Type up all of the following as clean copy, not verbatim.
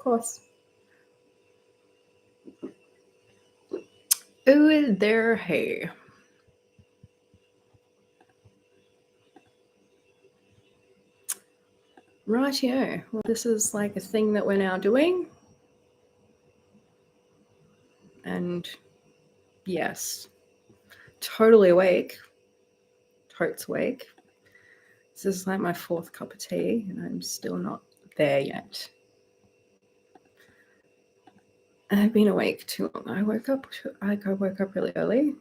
course. Ooh, there, hey. Rightio. Well, this is like a thing that we're now doing. And yes, totally awake. Totes awake. This is like my 4th cup of tea, and I'm still not there yet. I've been awake too long. I woke up really early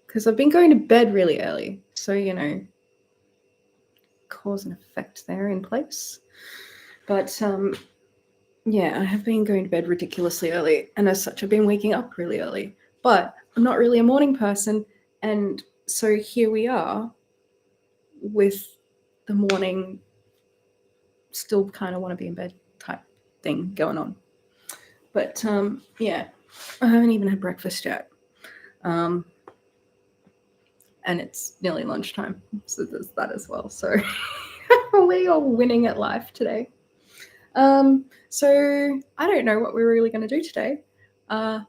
because I've been going to bed really early. So, cause and effect there in place. But yeah, I have been going to bed ridiculously early, and as such, I've been waking up really early. But I'm not really a morning person, and so here we are with the morning still kind of want to be in bed type thing going on. But yeah, I haven't even had breakfast yet. And it's nearly lunchtime, so there's that as well. So we are winning at life today. So I don't know what we're really going to do today. I've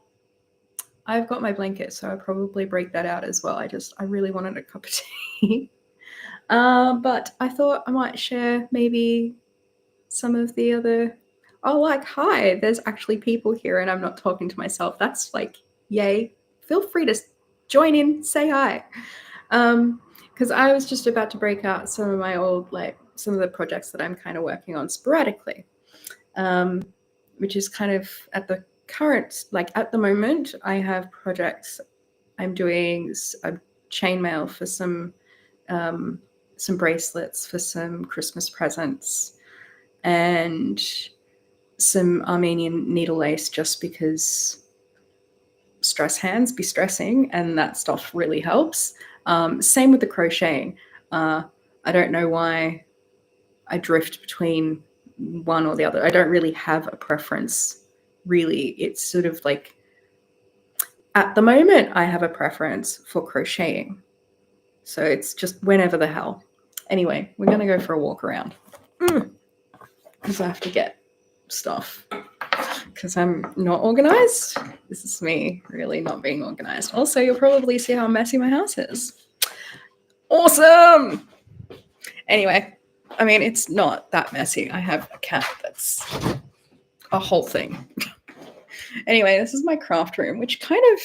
got my blanket, so I'll probably break that out as well. I really wanted a cup of tea. But I thought I might share maybe some of the other. Oh, like, hi, there's actually people here and I'm not talking to myself. That's like, yay. Feel free to join in, say hi. Because I was just about to break out some of my old, some of the projects that I'm kind of working on sporadically, which is kind of at the current, at the moment, I have projects. I'm doing a chainmail for some bracelets for some Christmas presents, and some Armenian needle lace, just because stress hands be stressing, and that stuff really helps. Same with the crocheting. I don't know why I drift between one or the other. I don't really have a preference, really. It's sort of like, at the moment, I have a preference for crocheting. So it's just whenever the hell. Anyway, we're going to go for a walk around. Because I have to get stuff. Because I'm not organized. This is me really not being organized. Also, you'll probably see how messy my house is. Awesome! Anyway, I mean, it's not that messy. I have a cat that's a whole thing. Anyway, this is my craft room, which kind of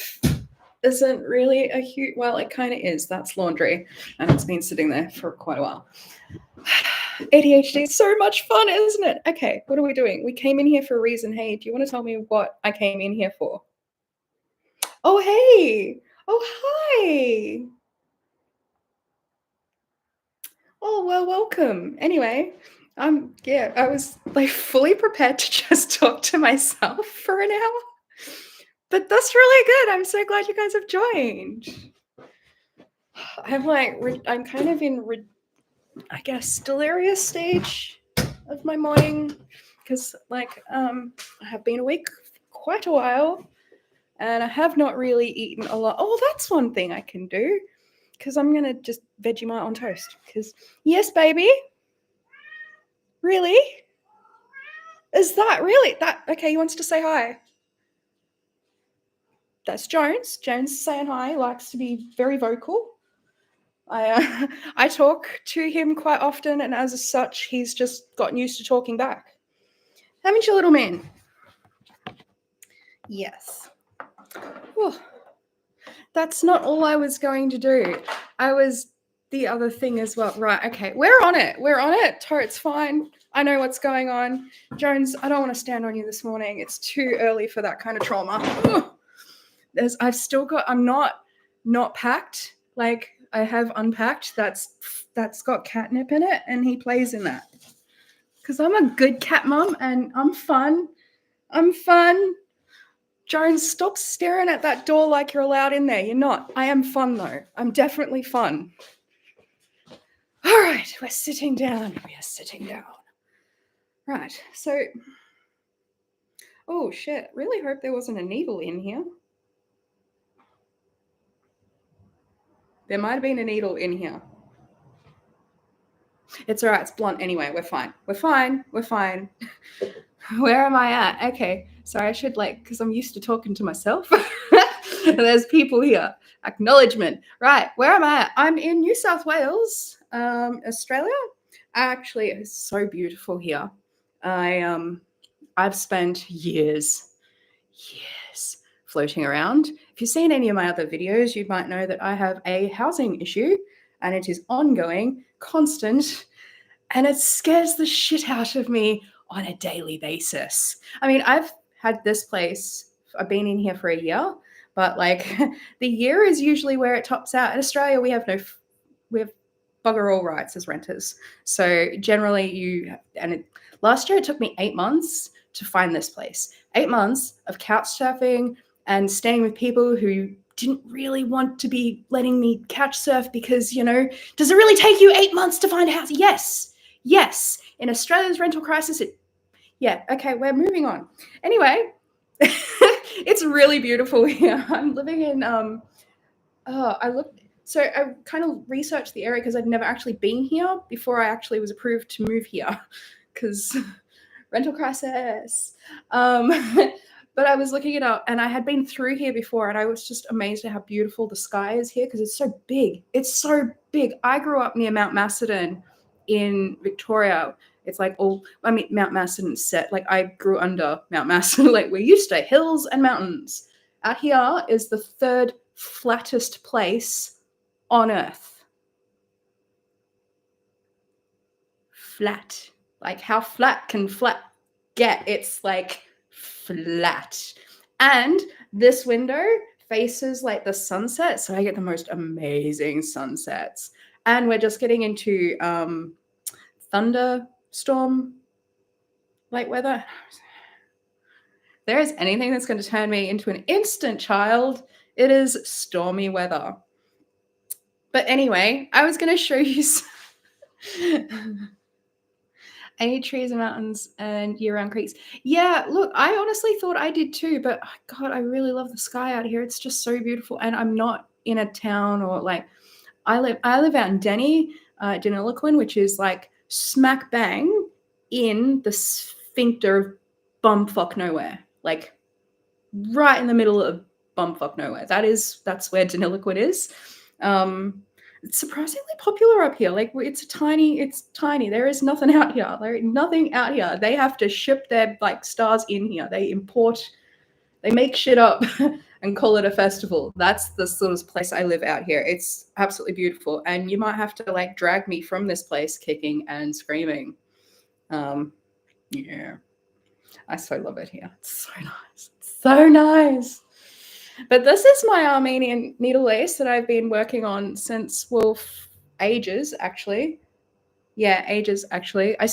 isn't really a huge... Well, it kind of is. That's laundry, and it's been sitting there for quite a while. ADHD is so much fun, isn't it? Okay, what are we doing? We came in here for a reason. Hey, do you want to tell me what I came in here for? Oh, hey! Oh, hi! Oh, well, welcome. Anyway, yeah, I was fully prepared to just talk to myself for an hour. But that's really good. I'm so glad you guys have joined. I'm kind of in, I guess, delirious stage of my morning, because I have been awake quite a while, and I have not really eaten a lot. Oh, that's one thing I can do, because I'm gonna just Vegemite on toast. Because yes, baby. Really? Is that really that? Okay, he wants to say hi. That's Jones. Jones is saying hi. He likes to be very vocal. I talk to him quite often, and as such, he's just gotten used to talking back. Haven't you, little man? Yes. Oh, that's not all I was going to do. I was the other thing as well. Right, okay. We're on it. It's fine. I know what's going on. Jones, I don't want to stand on you this morning. It's too early for that kind of trauma. I'm not packed. I have unpacked. That's got catnip in it, and he plays in that. Because I'm a good cat mum, and I'm fun. Jones, stop staring at that door like you're allowed in there. You're not. I am fun, though. I'm definitely fun. All right, we're sitting down. Right, so... Oh, shit. Really hope there wasn't a needle in here. There might have been a needle in here. It's all right. It's blunt anyway. We're fine. Where am I at? Okay. Sorry, I should because I'm used to talking to myself. There's people here. Acknowledgement. Right. Where am I at? I'm in New South Wales, Australia. Actually, it's so beautiful here. I've spent years floating around. If you've seen any of my other videos, you might know that I have a housing issue and it is ongoing, constant, and it scares the shit out of me on a daily basis. I mean, I've had this place, I've been in here for a year, but the year is usually where it tops out. In Australia, we have bugger all rights as renters. So generally, last year it took me 8 months to find this place. 8 months of couch surfing and staying with people who didn't really want to be letting me couch surf because, does it really take you 8 months to find a house? Yes. In Australia's rental crisis, okay, we're moving on. Anyway, it's really beautiful here. I'm living in, I kind of researched the area because I'd never actually been here before I actually was approved to move here because rental crisis. But I was looking it up and I had been through here before and I was just amazed at how beautiful the sky is here because it's so big. It's so big. I grew up near Mount Macedon in Victoria. It's Mount Macedon's set. I grew under Mount Macedon. We're used to hills and mountains. Out here is the third flattest place on Earth. Flat. How flat can flat get? It's flat. And this window faces the sunset, so I get the most amazing sunsets. And we're just getting into thunderstorm weather. If there is anything that's going to turn me into an instant child, it is stormy weather. But anyway, I was going to show you any trees and mountains and year-round creeks. Yeah, look, I honestly thought I did too, but God, I really love the sky out here. It's just so beautiful, and I'm not in a town or I live out in Deniliquin, which is smack bang in the sphincter of bumfuck nowhere, right in the middle of bumfuck nowhere. That's where Deniliquin is. It's surprisingly popular up here. It's tiny. There is nothing out here. There is nothing out here. They have to ship their stars in here. They make shit up and call it a festival. That's the sort of place I live out here. It's absolutely beautiful. And you might have to drag me from this place kicking and screaming. Yeah. I so love it here. It's so nice. It's so nice. But this is my Armenian needle lace that I've been working on since, ages, actually. Yeah, ages, actually. I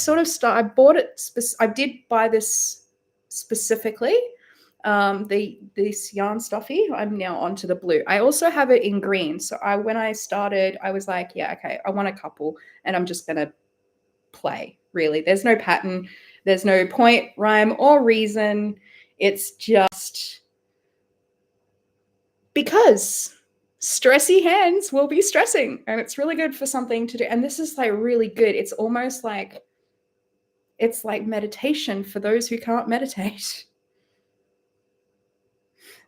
bought it, I did buy this specifically, this yarn stuffy. I'm now onto the blue. I also have it in green. So when I started, I was like, yeah, okay, I want a couple and I'm just going to play, really. There's no pattern. There's no point, rhyme, or reason. It's just because stressy hands will be stressing, and it's really good for something to do. And this is really good. It's almost it's like meditation for those who can't meditate.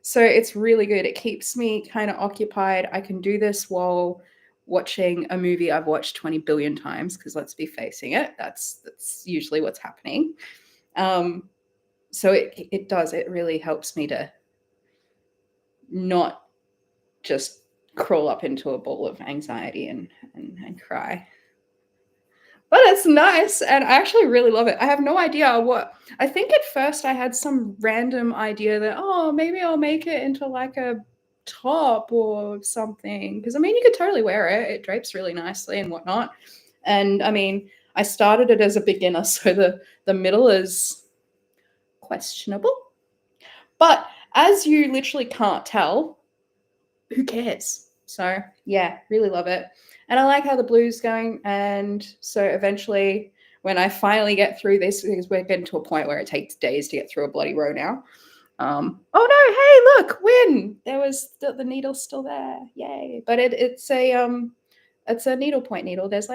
So it's really good. It keeps me kind of occupied. I can do this while watching a movie I've watched 20 billion times, because let's be facing it, that's usually what's happening. So it really helps me to not just crawl up into a ball of anxiety and cry. But it's nice, and I actually really love it. I have no idea what. I think at first I had some random idea that, maybe I'll make it into a top or something. Because, you could totally wear it. It drapes really nicely and whatnot. And, I started it as a beginner, so the middle is questionable. But as you literally can't tell, who cares? So, yeah, really love it. And I like how the blue's going. And so eventually, when I finally get through this, because we're getting to a point where it takes days to get through a bloody row now. Oh no, hey, look, win! There was the needle's still there. Yay. But it's a needlepoint needle. There's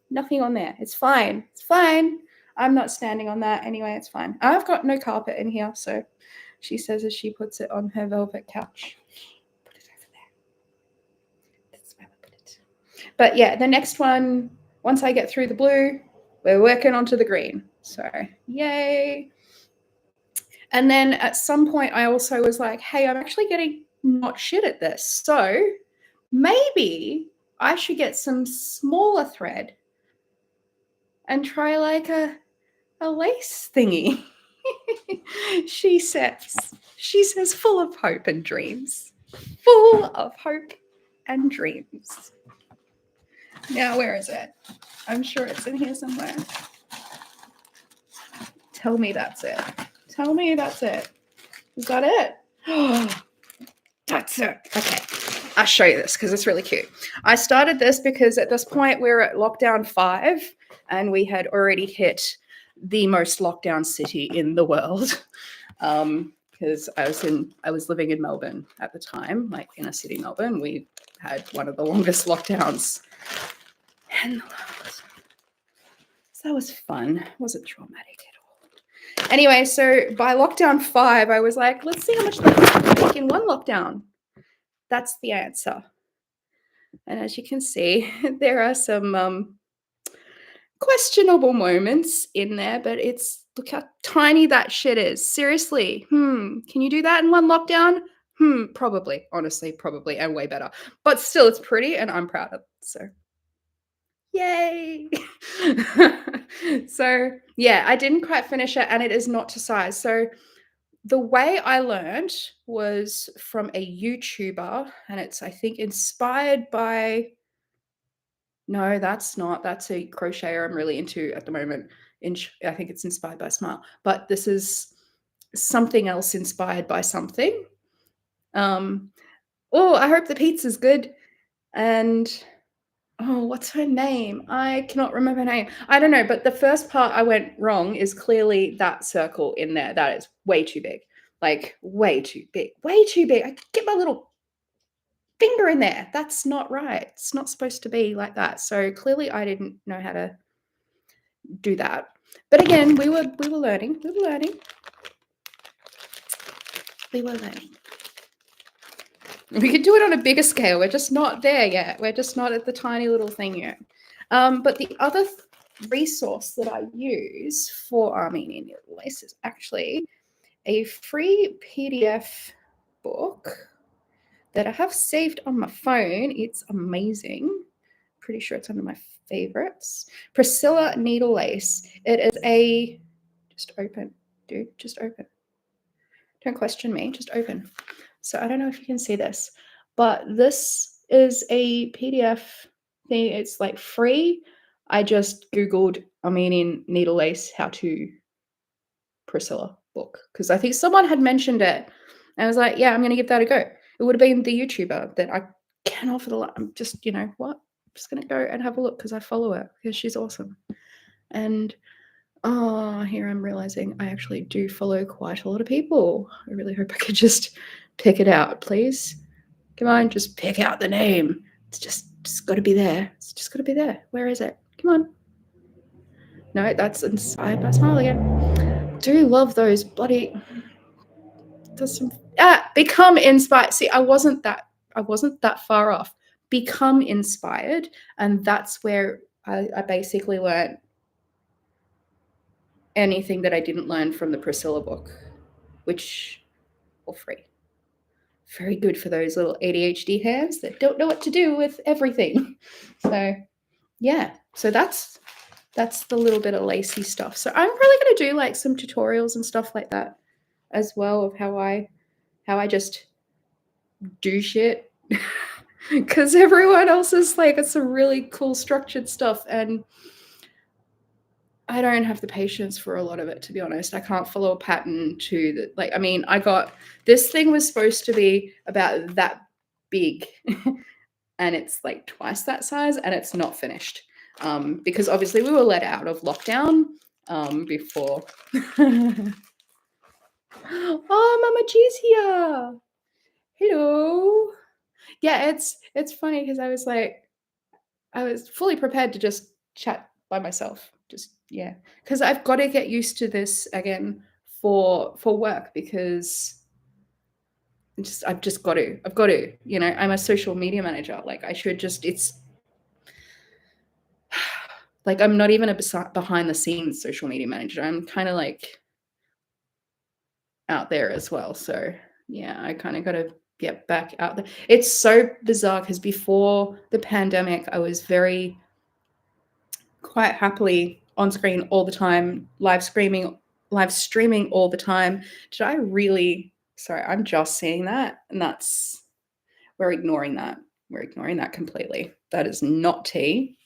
nothing on there. It's fine. It's fine. I'm not standing on that anyway. It's fine. I've got no carpet in here, so she says as she puts it on her velvet couch. Put it over there. That's where we put it. But yeah, the next one, once I get through the blue, we're working onto the green. So yay. And then at some point, I also was like, hey, I'm actually getting not shit at this. So maybe I should get some smaller thread and try like a lace thingy. She says, full of hope and dreams. Full of hope and dreams. Now, where is it? I'm sure it's in here somewhere. Tell me that's it. Tell me that's it. Is that it? Oh, that's it. Okay. I'll show you this because it's really cute. I started this because at this point we're at lockdown 5 and we had already hit the most lockdown city in the world. Because I was living in Melbourne at the time, like inner city Melbourne. We had one of the longest lockdowns in the world. So that was fun. It wasn't traumatic at all. Anyway, so by lockdown 5, I was like, let's see how much they can take in one lockdown. That's the answer. And as you can see, there are some questionable moments in there, but look how tiny that shit is. Seriously. Can you do that in one lockdown? Probably. Honestly, probably, and way better. But still, it's pretty, and I'm proud of it. So, yay! So, yeah, I didn't quite finish it, and it is not to size. So, the way I learned was from a YouTuber, and it's, I think, inspired by. No, that's not. That's a crocheter I'm really into at the moment. I think it's inspired by Smile, but this is something else inspired by something. Oh, I hope the pizza's good. And oh, what's her name? I cannot remember her name. I don't know, but the first part I went wrong is clearly that circle in there. That is way too big. Like way too big. Way too big. I get my little finger in there. That's not right. It's not supposed to be like that. So clearly I didn't know how to do that. But again, we were learning. We were learning. We were learning. We could do it on a bigger scale. We're just not there yet. We're just not at the tiny little thing yet. But the other resource that I use for Armenian needle lace is actually a free PDF book that I have saved on my phone. It's amazing. Pretty sure it's one of my favorites. Priscilla Needle Lace. It is a, just open, dude, just open. Don't question me, just open. So I don't know if you can see this, but this is a PDF thing. It's like free. I just Googled Armenian needle lace how to Priscilla book because I think someone had mentioned it. And I was like, yeah, I'm going to give that a go. It would have been the YouTuber that I cannot for the life. I'm just, you know what? I'm just going to go and have a look because I follow her because she's awesome. And oh, here I'm realizing I actually do follow quite a lot of people. I really hope I could just pick it out, please. Come on, just pick out the name. It's just got to be there. It's just got to be there. Where is it? Come on. No, that's inspired by Smile again. Do love those bloody. There's some become inspired. See, I wasn't that far off. Become inspired, and that's where I basically learned anything that I didn't learn from the Priscilla book, which for free. Very good for those little ADHD hands that don't know what to do with everything. So yeah, so that's the little bit of lacy stuff. So I'm probably going to do like some tutorials and stuff like that as well of how I just do shit because everyone else is like, it's some really cool structured stuff and I don't have the patience for a lot of it, to be honest. I can't follow a pattern to the, like, I mean, this thing was supposed to be about that big and it's like twice that size and it's not finished because obviously we were let out of lockdown before. Oh, Mama G's here. Hello. Yeah, it's funny because I was fully prepared to just chat by myself, just Yeah, because I've got to get used to this again for work because I've just got to. I've got to. You know, I'm a social media manager. Like I should just. It's like I'm not even a behind the scenes social media manager. I'm kind of like out there as well. So yeah, I kind of got to get back out there. It's so bizarre because before the pandemic, I was very quite happily on screen all the time, live streaming all the time. Did I really? Sorry, I'm just seeing that, and that's we're ignoring that. We're ignoring that completely. That is not tea.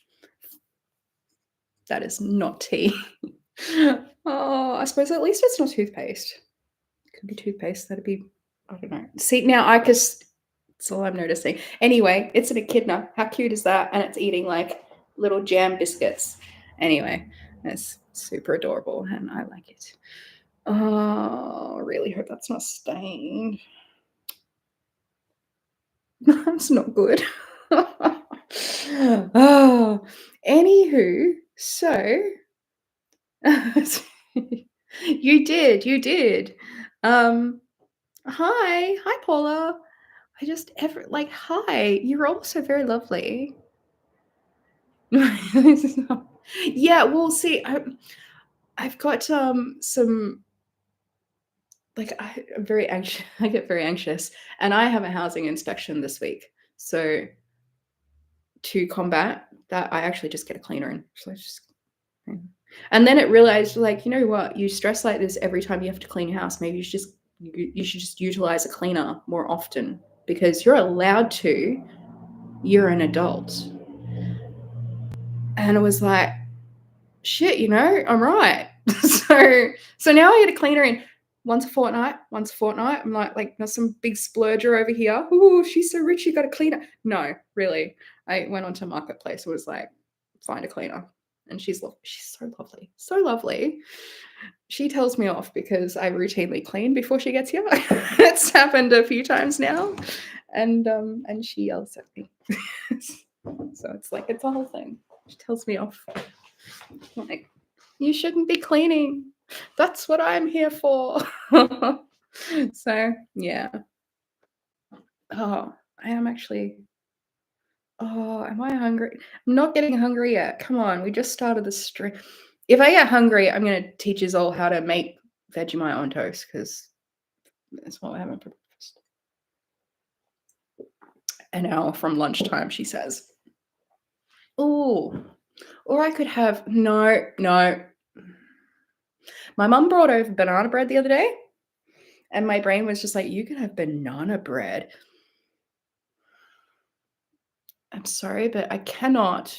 That is not tea. Oh, I suppose at least it's not toothpaste. It could be toothpaste. That'd be, I don't know. See, now I just, that's all I'm noticing. Anyway, it's an echidna. How cute is that? And it's eating like little jam biscuits. Anyway, it's super adorable and I like it. Oh, I really hope that's not stained. That's not good. Oh, anywho, so you did. Um, hi, Paula. I just ever like hi. You're also very lovely. Yeah, well, see, I've got some like I'm very anxious. I get very anxious, and I have a housing inspection this week. So to combat that, I actually just get a cleaner in. So I just and then it realized, like, you know what? You stress like this every time you have to clean your house. Maybe you should just utilize a cleaner more often because you're allowed to. You're an adult. And it was like, shit, you know, I'm right. So now I get a cleaner in once a fortnight, I'm like there's some big splurger over here. Oh, she's so rich, you got a cleaner. No, really. I went onto Marketplace and was like, find a cleaner. And she's so lovely. So lovely. She tells me off because I routinely clean before she gets here. It's happened a few times now. And she yells at me. So it's like it's a whole thing. She tells me off. Like, you shouldn't be cleaning. That's what I'm here for. So yeah. Oh, I am actually. Oh, am I hungry? I'm not getting hungry yet. Come on, we just started the stream. If I get hungry, I'm gonna teach us all how to make Vegemite on toast because that's what we're having for breakfast. An hour from lunchtime, she says. Oh, or I could have no. My mum brought over banana bread the other day, and my brain was just like, you could have banana bread. I'm sorry, but I cannot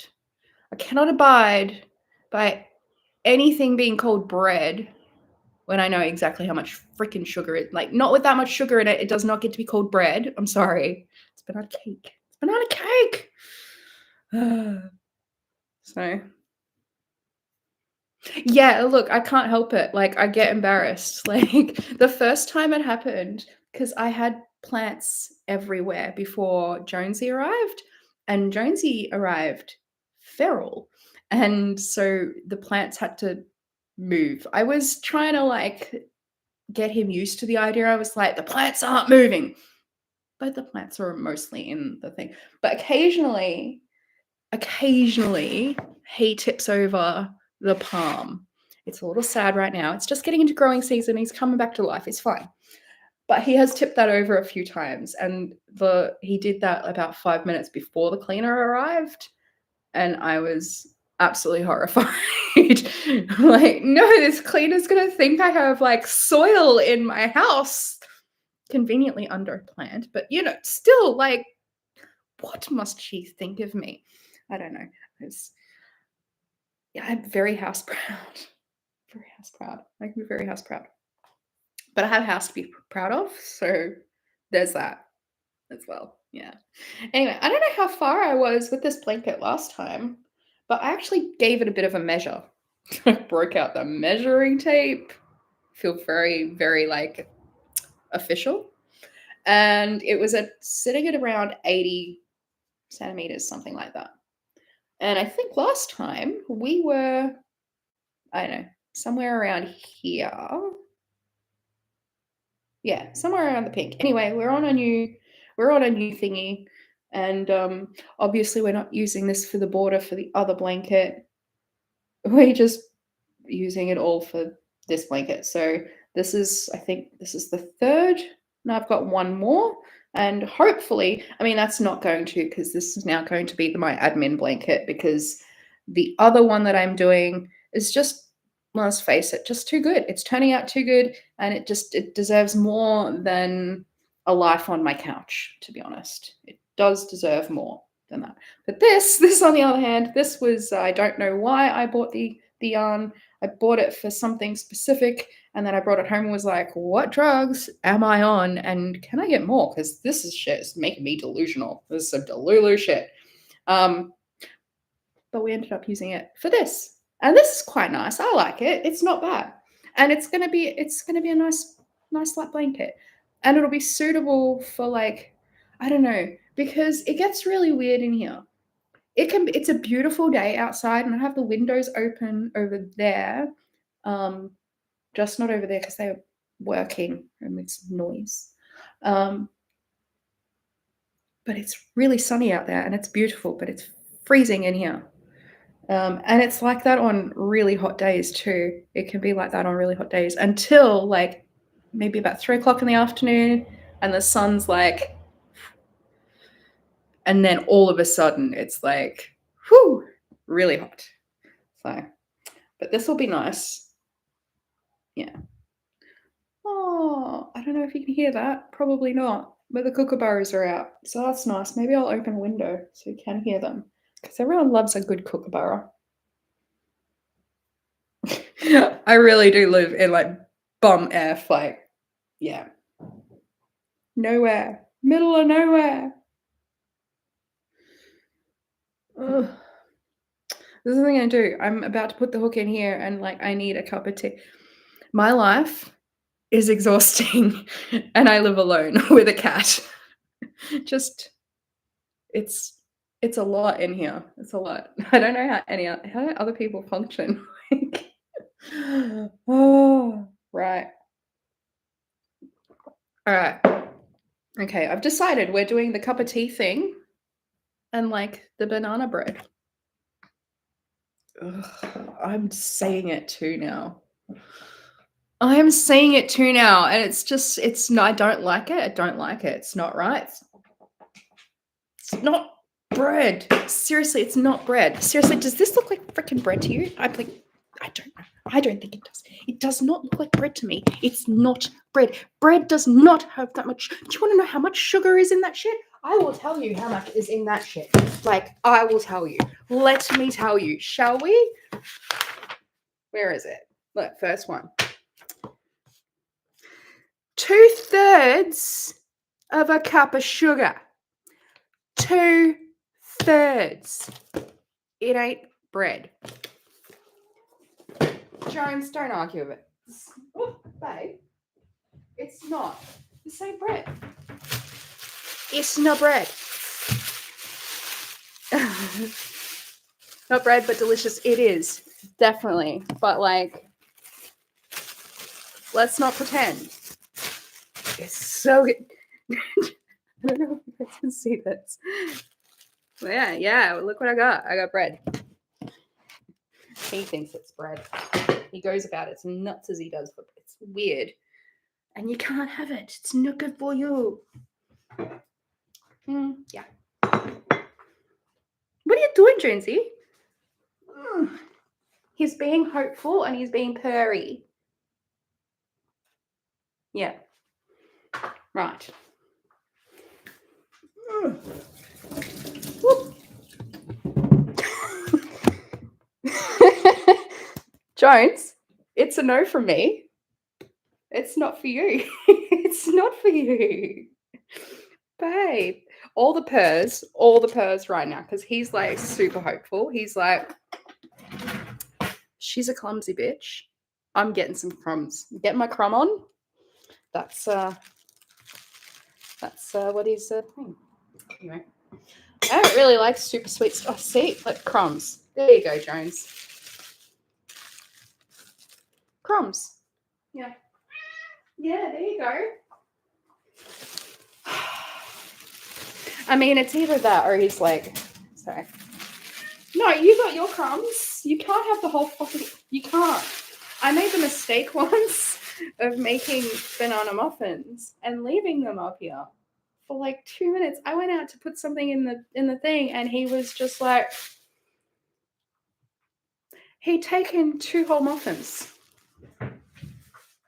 abide by anything being called bread when I know exactly how much freaking sugar it like not with that much sugar in it, it does not get to be called bread. I'm sorry. It's banana cake. It's banana cake. So yeah, look, I can't help it. Like I get embarrassed. Like the first time it happened, because I had plants everywhere before Jonesy arrived, and Jonesy arrived feral. And so the plants had to move. I was trying to like get him used to the idea. I was like, the plants aren't moving. But the plants are mostly in the thing. But occasionally he tips over the palm. It's a little sad right now. It's just getting into growing season. He's coming back to life. It's fine. But he has tipped that over a few times. And he did that about 5 minutes before the cleaner arrived. And I was absolutely horrified. Like, no, this cleaner's gonna think I have like soil in my house. Conveniently under a plant, but you know, still like, what must she think of me? I don't know. Yeah, I'm very house proud. Very house proud. I can be very house proud. But I have a house to be proud of, so there's that as well. Yeah. Anyway, I don't know how far I was with this blanket last time, but I actually gave it a bit of a measure. I broke out the measuring tape. Feel very, very like official. And it was sitting at around 80 centimeters, something like that. And I think last time we were I don't know, somewhere around here. Yeah, somewhere around the pink. Anyway, we're on a new thingy, and obviously we're not using this for the border for the other blanket. We're just using it all for this blanket. So this is, I think this is the third. Now I've got one more, and hopefully, I mean, that's not going to, because this is now going to be my admin blanket, because the other one that I'm doing is just, let's face it, just too good. It's turning out too good, and it deserves more than a life on my couch, to be honest. It does deserve more than that. But this on the other hand, this was, I don't know why I bought the yarn. I bought it for something specific, and then I brought it home and was like, what drugs am I on? And can I get more? Because this is shit. It's making me delusional. This is some delulu shit. But we ended up using it for this. And this is quite nice. I like it. It's not bad. And it's gonna be a nice light blanket. And it'll be suitable for, like, I don't know, because it gets really weird in here. It's a beautiful day outside, and I have the windows open over there. Just not over there because they're working and it's noise. But it's really sunny out there and it's beautiful, but it's freezing in here. And it's like that on really hot days too. It can be like that on really hot days until like maybe about 3 o'clock in the afternoon, and the sun's like, and then all of a sudden it's like, whew, really hot. So, but this will be nice. Yeah. Oh, I don't know if you can hear that. Probably not. But the kookaburras are out. So that's nice. Maybe I'll open a window so you can hear them. Because everyone loves a good kookaburra. I really do live in like bum F, like, yeah. Nowhere. Middle of nowhere. Ugh. This is what I'm going to do. I'm about to put the hook in here, and like I need a cup of tea. My life is exhausting, and I live alone with a cat. Just, it's a lot in here. It's a lot. I don't know how other people function. Oh, right. All right. Okay, I've decided we're doing the cup of tea thing and like the banana bread. Ugh, I'm saying it too now. I'm saying it too now, and it's not, I don't like it. I don't like it. It's not right. It's not bread. Seriously, it's not bread. Seriously, does this look like freaking bread to you? I'm like, I don't know. I don't think it does. It does not look like bread to me. It's not bread. Bread does not have that much. Do you want to know how much sugar is in that shit? I will tell you how much is in that shit. Like, I will tell you. Let me tell you. Shall we? Where is it? Look, first one. 2/3 of a cup of sugar. 2/3. It ain't bread. Jones, don't argue with it. Oh, babe. It's not. This ain't bread. It's not bread. Not bread, but delicious. It is. Definitely. But like, let's not pretend. It's so good. I don't know if you guys can see this. But yeah, look what I got. I got bread. He thinks it's bread. He goes about it as nuts as he does, but it's weird. And you can't have it. It's not good for you. Yeah. What are you doing, Jonesy? He's being hopeful and he's being purry. Yeah. Right. Jones, it's a no from me. It's not for you. It's not for you. Babe. All the purrs right now, because he's like super hopeful. He's like, she's a clumsy bitch. I'm getting some crumbs. Get my crumb on. That's what he's saying. Anyway, I don't really like super sweet stuff. Oh, see, like crumbs. There you go, Jones. Crumbs. Yeah. Yeah, there you go. I mean, it's either that or he's like, sorry. No, you got your crumbs. You can't have the whole fucking. You can't. I made the mistake once of making banana muffins and leaving them up here for like 2 minutes. I went out to put something in the thing, and he was just like, he'd taken 2 whole muffins,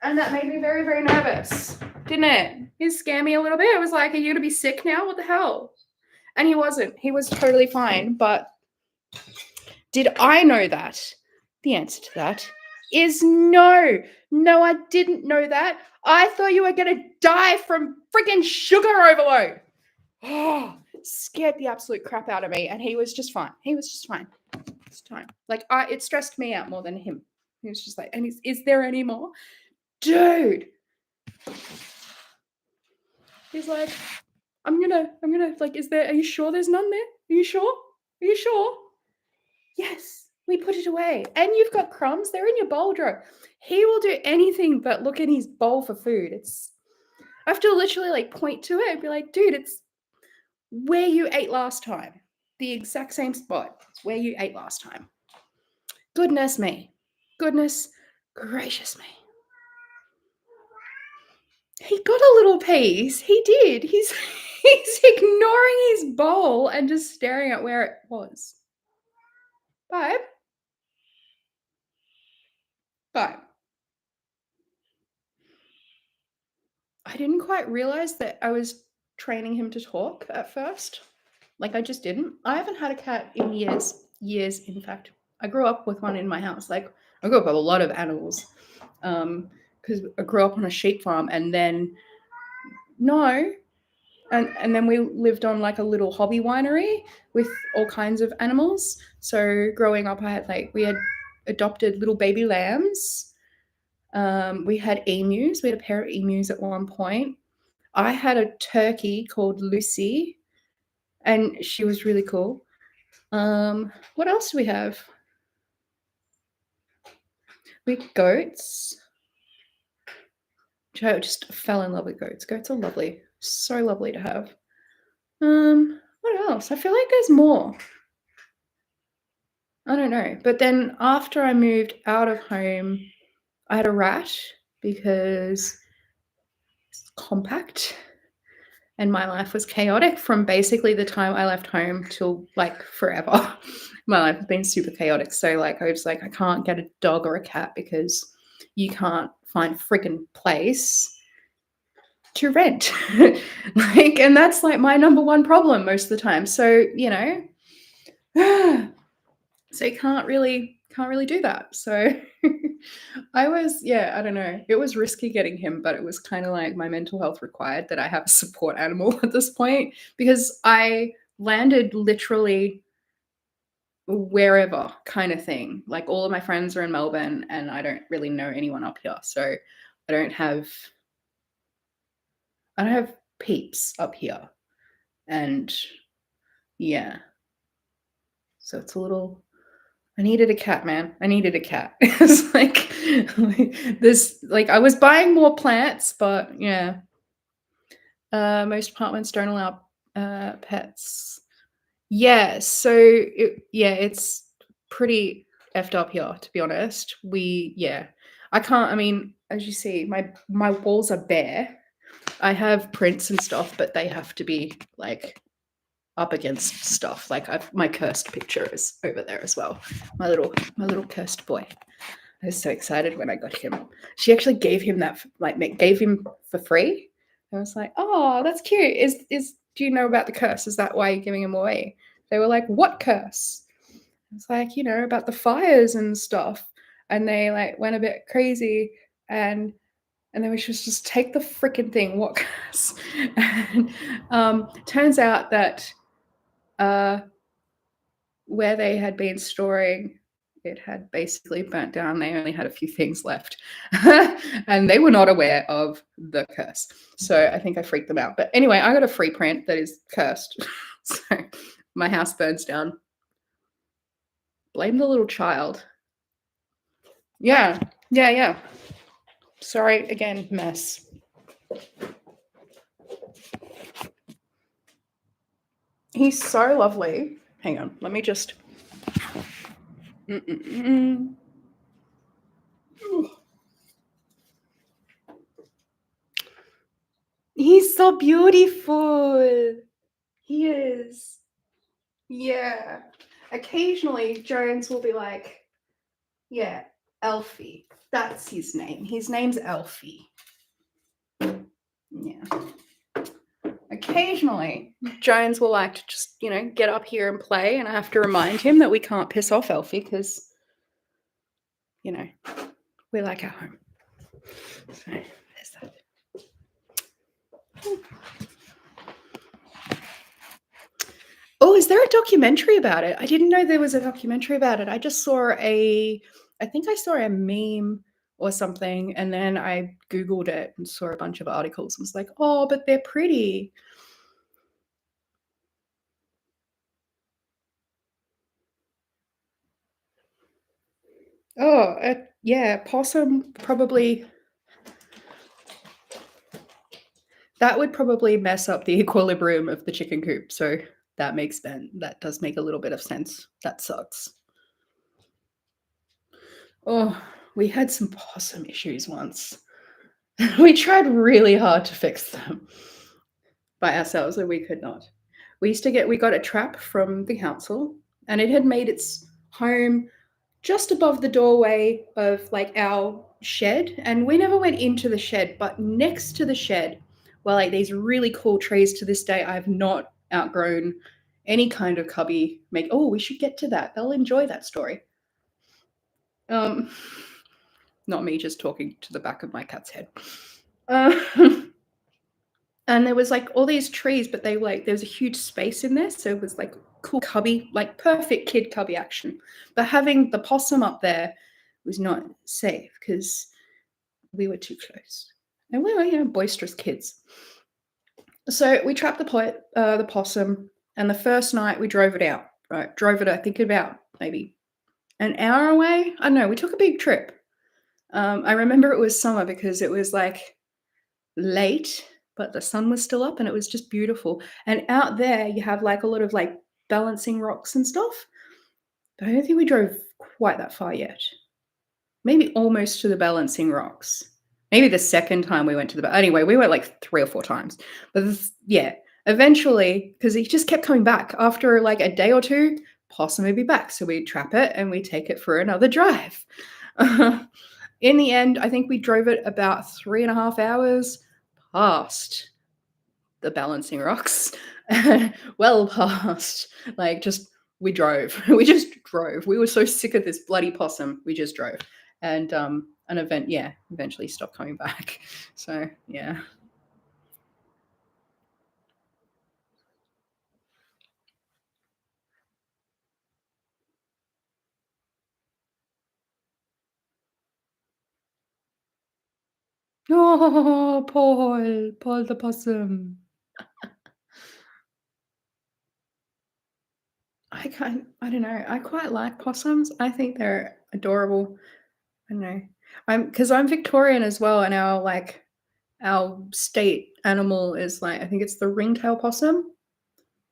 and that made me very, very nervous, didn't it? He scared me a little bit. It was like, are you gonna be sick now? What the hell? And he wasn't. He was totally fine. But did I know that? The answer to that is no. No, I didn't know that. I thought you were going to die from freaking sugar overload. Oh, scared the absolute crap out of me. And he was just fine. He was just fine. It's time. Like, it stressed me out more than him. He was just like, and is there any more? Dude. He's like, I'm gonna, like, are you sure there's none there? Are you sure? Are you sure? Yes, we put it away. And you've got crumbs. They're in your bowl drawer. He will do anything but look in his bowl for food. I have to literally like point to it and be like, dude, it's where you ate last time. The exact same spot. It's where you ate last time. Goodness me. Goodness gracious me. He got a little piece. He did. He's ignoring his bowl and just staring at where it was. Babe. I didn't quite realize that I was training him to talk at first. Like, I just didn't. I haven't had a cat in years. Years, in fact. I grew up with one in my house. Like, I grew up with a lot of animals. Because I grew up on a sheep farm, and then and then we lived on like a little hobby winery with all kinds of animals. So growing up, we had adopted little baby lambs. We had emus. We had a pair of emus at one point. I had a turkey called Lucy, and she was really cool. What else do we have? We had goats. I just fell in love with goats. Goats are lovely. So lovely to have. What else? I feel like there's more. I don't know. But then after I moved out of home, I had a rat because it's compact. And my life was chaotic from basically the time I left home till like forever. My life has been super chaotic. So like I was like, I can't get a dog or a cat because you can't find a freaking place to rent. Like, and that's like my number one problem most of the time. So, you know, so you can't really do that. So I don't know. It was risky getting him, but it was kind of like my mental health required that I have a support animal at this point, because I landed literally wherever kind of thing. Like, all of my friends are in Melbourne and I don't really know anyone up here. So I don't have peeps up here. And yeah. So it's a little, I needed a cat, man. I needed a cat. It's like this, like I was buying more plants, but yeah. Most apartments don't allow pets. Yeah, so it's pretty effed up here, to be honest. I can't, I mean, as you see, my walls are bare. I have prints and stuff, but they have to be like up against stuff. Like my cursed picture is over there as well. My little cursed boy. I was so excited when I got him. She actually gave him gave him for free. I was like, oh, that's cute. Do you know about the curse? Is that why you're giving him away? They were like, what curse? I was like, about the fires and stuff. And they like went a bit crazy, and then we should just take the freaking thing. What curse? And turns out that where they had been storing, it had basically burnt down. They only had a few things left. And they were not aware of the curse. So I think I freaked them out. But anyway, I got a free print that is cursed. So my house burns down. Blame the little child. Yeah. Yeah, yeah. Sorry again, mess. He's so lovely. Hang on, let me just. Mm-mm-mm. He's so beautiful. He is. Yeah. Occasionally, Jones will be like, yeah, Elfie. That's his name. His name's Elfie. Yeah. Occasionally, Jones will like to just, get up here and play, and I have to remind him that we can't piss off Elfie because, you know, we like our home. So, there's that. Oh, is there a documentary about it? I didn't know there was a documentary about it. I just saw I think I saw a meme or something, and then I Googled it and saw a bunch of articles and was like, oh, but they're pretty. Oh, yeah, possum probably, that would probably mess up the equilibrium of the chicken coop. So that does make a little bit of sense. That sucks. Oh, we had some possum issues once. We tried really hard to fix them by ourselves, and we could not. We got a trap from the council, and it had made its home just above the doorway of like our shed, and we never went into the shed, but next to the shed were like these really cool trees. To this day, I have not outgrown any kind of cubby make. Oh, we should get to that. They'll enjoy that story. Um, Not me just talking to the back of my cat's head. Uh, and there was like all these trees, but they like there was a huge space in there, so it was like cool cubby, like perfect kid cubby action. But having the possum up there was not safe because we were too close, and we were boisterous kids. So we trapped the possum, and the first night we drove it out. Right, drove it I think about maybe an hour away. I don't know. We took a big trip. I remember it was summer because it was like late, but the sun was still up and it was just beautiful. And out there, you have like a lot of like balancing rocks and stuff. But I don't think we drove quite that far yet. Maybe almost to the balancing rocks. Maybe the second time we went to the. Anyway, we went like 3 or 4 times. But yeah, eventually, because he just kept coming back after like a day or two, possum would be back. So we trap it and we take it for another drive. In the end, I think we drove it about 3.5 hours past the balancing rocks. Well past. Like just we drove. We just drove. We were so sick of this bloody possum. We just drove. And an event, yeah, eventually stopped coming back. So yeah. Oh, Paul the possum. I don't know. I quite like possums. I think they're adorable. I don't know. I'm Victorian as well, and our state animal is like I think it's the ringtail possum,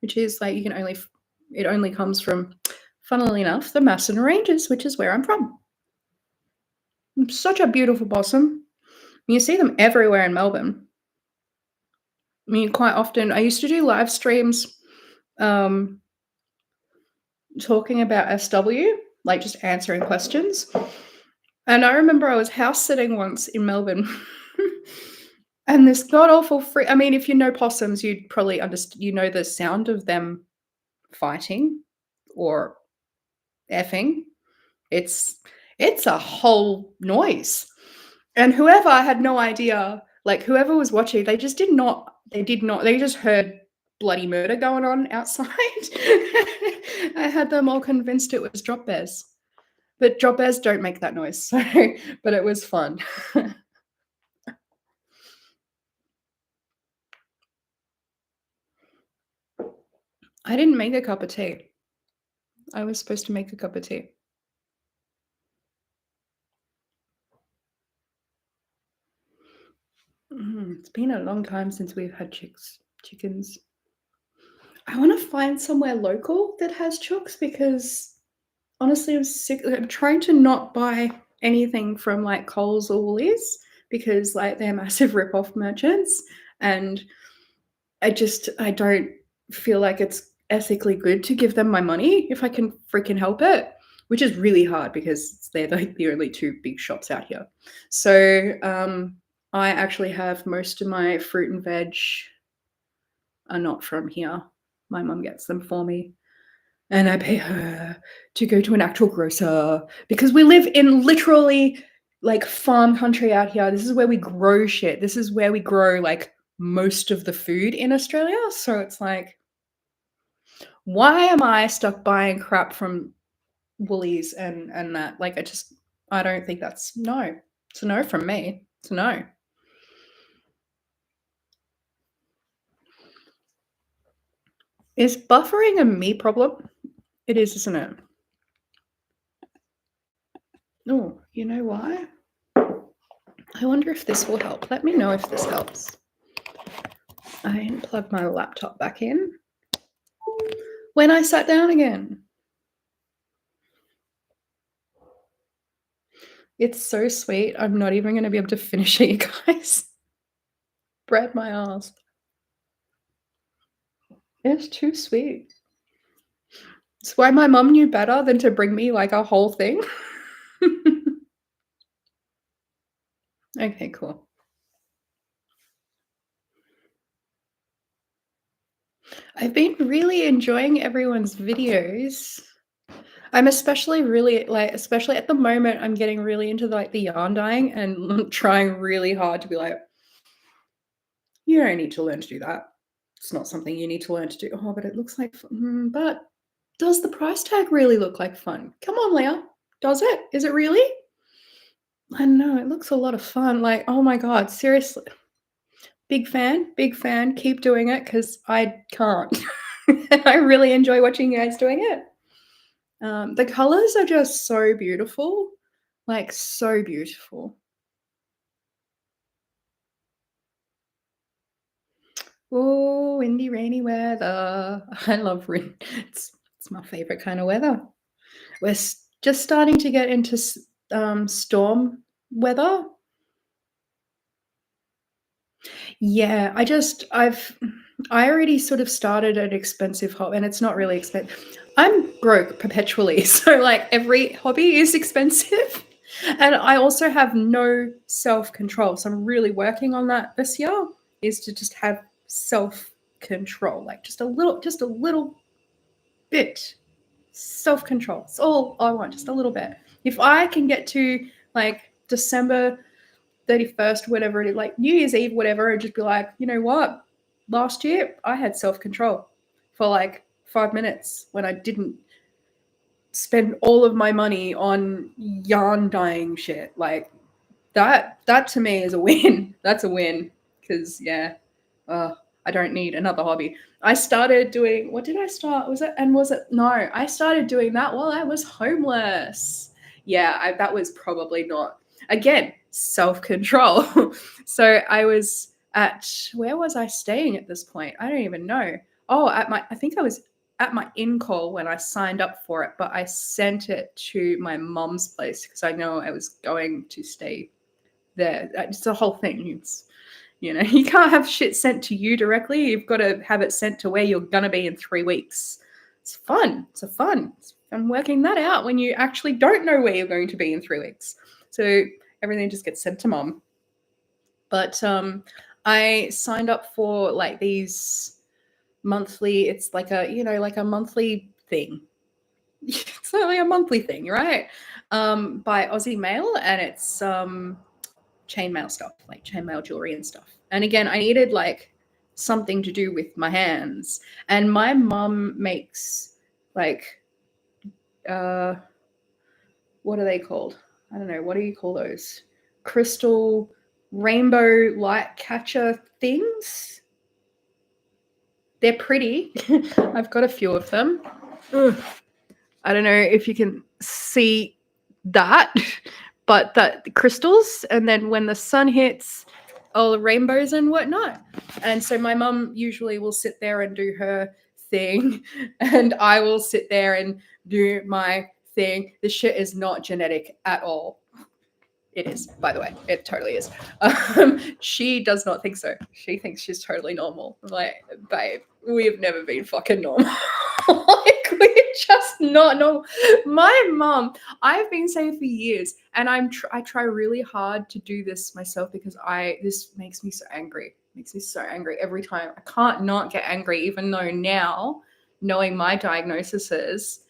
which is like it only comes from, funnily enough, the Masson Ranges, which is where I'm from. Such a beautiful possum. You see them everywhere in Melbourne. I mean, quite often. I used to do live streams, um, talking about SW, like just answering questions. And I remember I was house sitting once in Melbourne, and this god awful free. I mean, if you know possums, you'd probably understand. You know the sound of them fighting or effing. It's it's a whole noise. And whoever had no idea, like whoever was watching, they just heard bloody murder going on outside. I had them all convinced it was drop bears. But drop bears don't make that noise. So but it was fun. I didn't make a cup of tea. I was supposed to make a cup of tea. been a long time since we've had chickens. I want to find somewhere local that has chooks because honestly, I'm sick. I'm trying to not buy anything from like Coles or Woolies because like they're massive rip-off merchants, and I don't feel like it's ethically good to give them my money if I can freaking help it, which is really hard because they're like the only two big shops out here. So I actually have most of my fruit and veg are not from here. My mum gets them for me. And I pay her to go to an actual grocer because we live in literally like farm country out here. This is where we grow shit. This is where we grow like most of the food in Australia. So it's like, why am I stuck buying crap from Woolies and that? Like, I don't think that's no. It's a no from me. It's a no. Is buffering a me problem? It is, isn't it? Oh, you know why? I wonder if this will help. Let me know if this helps. I didn't plug my laptop back in when I sat down again. It's so sweet. I'm not even going to be able to finish it, you guys. Bread my ass. It's too sweet. It's why my mum knew better than to bring me like a whole thing. Okay, cool. I've been really enjoying everyone's videos. I'm especially at the moment, I'm getting really into the yarn dyeing and trying really hard to be like, you don't need to learn to do that. It's not something you need to learn to do. Oh, but it looks like fun. But does the price tag really look like fun? Come on, Leah. Does it? Is it really? I know. It looks a lot of fun. Like, oh my God, seriously. Big fan. Keep doing it because I can't. I really enjoy watching you guys doing it. The colors are just so beautiful. Like, so beautiful. Oh, windy, rainy weather. I love rain. It's my favorite kind of weather. We're just starting to get into storm weather. Yeah, I already sort of started an expensive hobby, and it's not really expensive. I'm broke perpetually, so like every hobby is expensive. And I also have no self-control. So I'm really working on that this year, is to just have self-control, like just a little bit self-control. It's all I want, just a little bit. If I can get to like December 31st, whatever it is, like New Year's Eve, whatever, and just be like, you know what? Last year I had self-control for like 5 minutes when I didn't spend all of my money on yarn dyeing shit. Like that to me is a win. That's a win. Because yeah, I don't need another hobby. I started doing, what did I start? No, I started doing that while I was homeless. Yeah, that was probably not, again, self-control. So I was where was I staying at this point? I don't even know. Oh, I think I was at my in-call when I signed up for it, but I sent it to my mom's place because I know I was going to stay there. It's the whole thing. You can't have shit sent to you directly. You've got to have it sent to where you're gonna be in 3 weeks. It's fun. It's fun working that out when you actually don't know where you're going to be in 3 weeks. So everything just gets sent to mom. But I signed up for like these monthly. It's like a monthly thing. It's not like a monthly thing, right? By Aussie Mail, and it's chainmail stuff, like chainmail jewelry and stuff. And again, I needed like something to do with my hands. And my mum makes like what are they called? I don't know. What do you call those? Crystal rainbow light catcher things. They're pretty. I've got a few of them. Ugh. I don't know if you can see that, but the crystals, and then when the sun hits, all the rainbows and whatnot. And so my mum usually will sit there and do her thing, and I will sit there and do my thing. This shit is not genetic at all. It is, by the way. It totally is. She does not think so. She thinks she's totally normal. I'm like, babe, we have never been fucking normal. Like, we're just not normal. My mum, I've been saying for years, and I try really hard to do this myself because this makes me so angry. It makes me so angry every time. I can't not get angry, even though now, knowing my diagnosis is,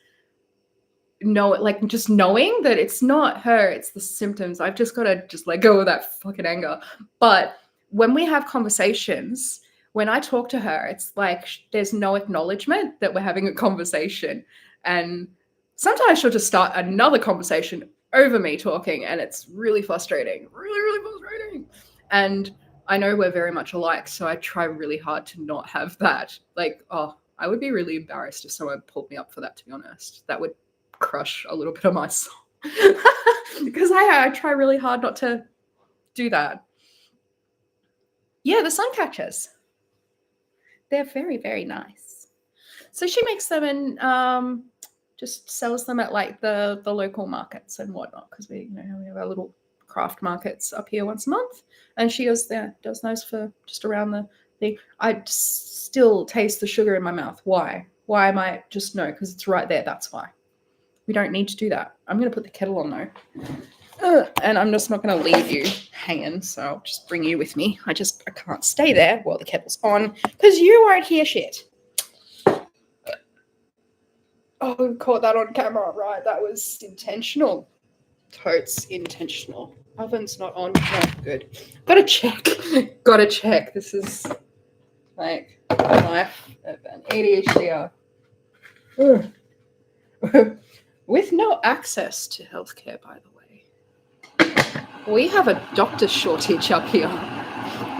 like just knowing that it's not her, it's the symptoms. I've just got to just let go of that fucking anger. But when we have conversations, when I talk to her, it's like there's no acknowledgement that we're having a conversation. And sometimes she'll just start another conversation over me talking, and it's really frustrating. Really, really frustrating. And I know we're very much alike, so I try really hard to not have that. Like, oh, I would be really embarrassed if someone pulled me up for that, to be honest. That would crush a little bit of my soul. Because I try really hard not to do that. Yeah, the sun catchers. They're very, very nice. So she makes them and just sells them at like the local markets and whatnot, because we have our little craft markets up here once a month, and she does those for just around the thing. I still taste the sugar in my mouth. Why am I just no? Because it's right there. That's why. We don't need to do that. I'm going to put the kettle on though. And I'm just not going to leave you hanging, so I'll just bring you with me. I can't stay there while the kettle's on because you won't hear shit. Oh, caught that on camera, right? That was intentional. Totes intentional. Oven's not on. No, good. Gotta check. This is like life of an ADHDer. With no access to healthcare, by the way. We have a doctor shortage up here.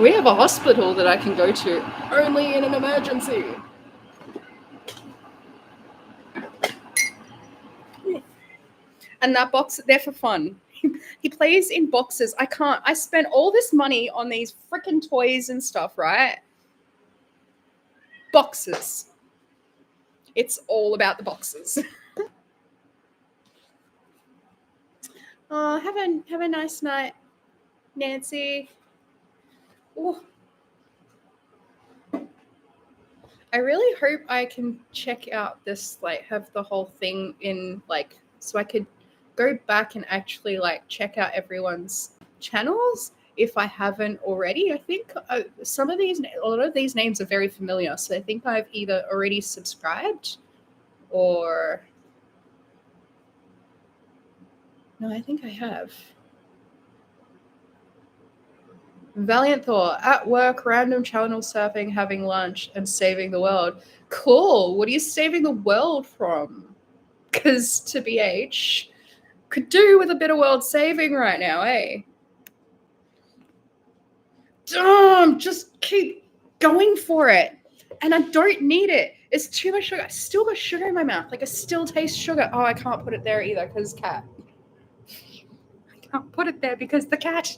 We have a hospital that I can go to only in an emergency. And that box, they're for fun. He plays in boxes. I spent all this money on these freaking toys and stuff, right? Boxes. It's all about the boxes. Oh, have a nice night, Nancy. Ooh. I really hope I can check out this, like, have the whole thing in, like, so I could go back and actually, like, check out everyone's channels if I haven't already. I think a lot of these names are very familiar, so I think I've either already subscribed or... No, I think I have. Valiant Thor, at work, random channel surfing, having lunch, and saving the world. Cool. What are you saving the world from? Because to BH, could do with a bit of world saving right now, eh? Damn, just keep going for it. And I don't need it. It's too much sugar. I still got sugar in my mouth. Like, I still taste sugar. Oh, I can't put it there either because cat. I can't put it there because the cat.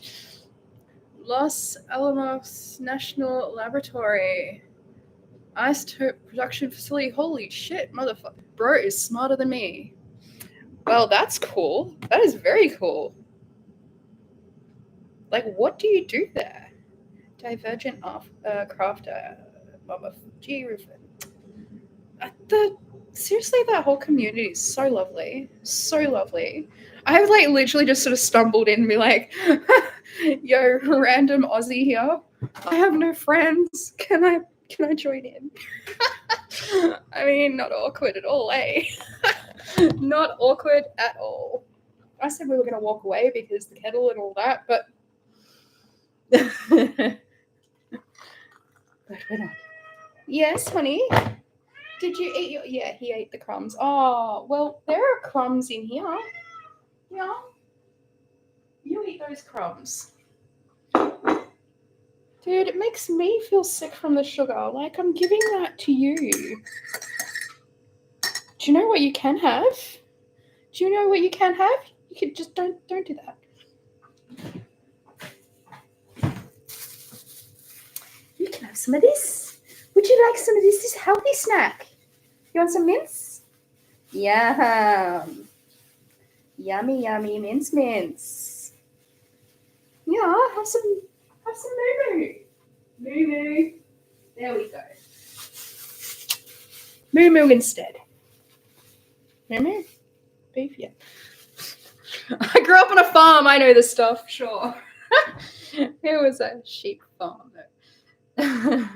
Los Alamos National Laboratory. Isotope production facility. Holy shit, motherfucker. Bro is smarter than me. Well, that's cool. That is very cool. Like, what do you do there? Divergent craft. Seriously, that whole community is so lovely. So lovely. I have, like, literally just sort of stumbled in and be like, yo, random Aussie here. I have no friends. Can I join in? I mean, not awkward at all, eh? Not awkward at all. I said we were going to walk away because the kettle and all that, but we're not. Yes, honey. Did you eat your... Yeah, he ate the crumbs. Oh, well, there are crumbs in here. Yeah. You eat those crumbs. Dude, it makes me feel sick from the sugar. Like, I'm giving that to you. Do you know what you can have? Do you know what you can have? You could just don't do that. some of this? Would you like some of this? This healthy snack. You want some mince? Yum. Yummy, yummy mince. Yeah, have some moo moo. Moo. There we go. Moo instead. Moo. Beef, yeah. I grew up on a farm. I know this stuff, sure. It was a sheep farm. Yeah.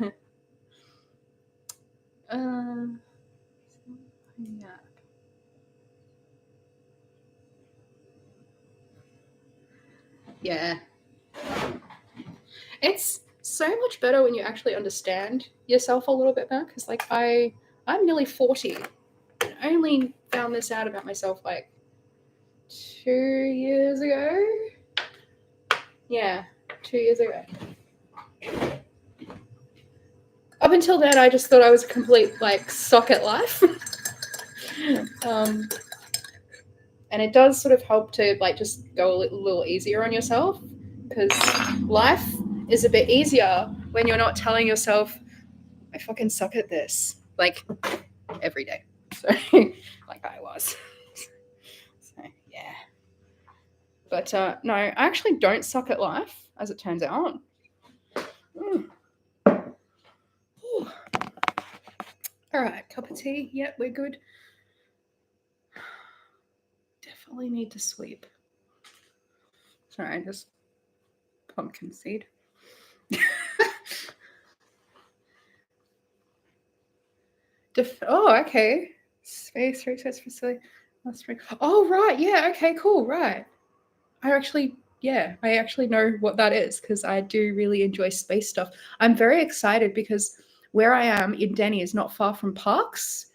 Yeah. It's so much better when you actually understand yourself a little bit better, because like I'm nearly 40. I only found this out about myself like 2 years ago. Yeah, 2 years ago. Up until then, I just thought I was a complete like sock at life. And it does sort of help to like just go a little easier on yourself, because life is a bit easier when you're not telling yourself, I fucking suck at this, like every day. So like I was. So yeah. But no, I actually don't suck at life, as it turns out. All right, cup of tea. Yep, we're good. Definitely need to sweep. Sorry, just pumpkin seed. Oh, okay. Space research facility. Oh, right. Yeah. Okay. Cool. Right. I actually know what that is, because I do really enjoy space stuff. I'm very excited because where I am in Denny is not far from Parks.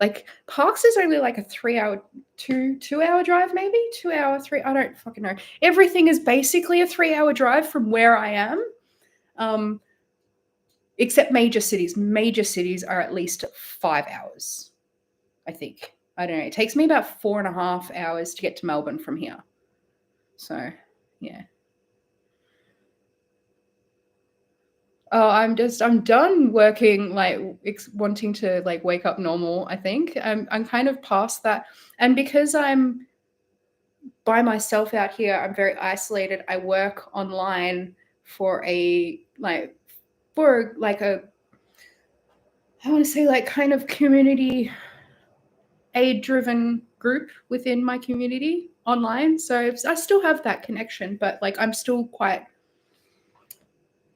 Like Parks is only like a 3 hour, 2 hour drive, maybe 2 hour, three. I don't fucking know. Everything is basically a 3 hour drive from where I am, except major cities. Major cities are at least 5 hours, I think. I don't know. It takes me about 4.5 hours to get to Melbourne from here. So, yeah. Oh, I'm done working, like wanting to like wake up normal, I think. I'm kind of past that. And because I'm by myself out here, I'm very isolated. I work online for a like a I want to say like kind of community aid driven group within my community online. So I still have that connection, but like I'm still quite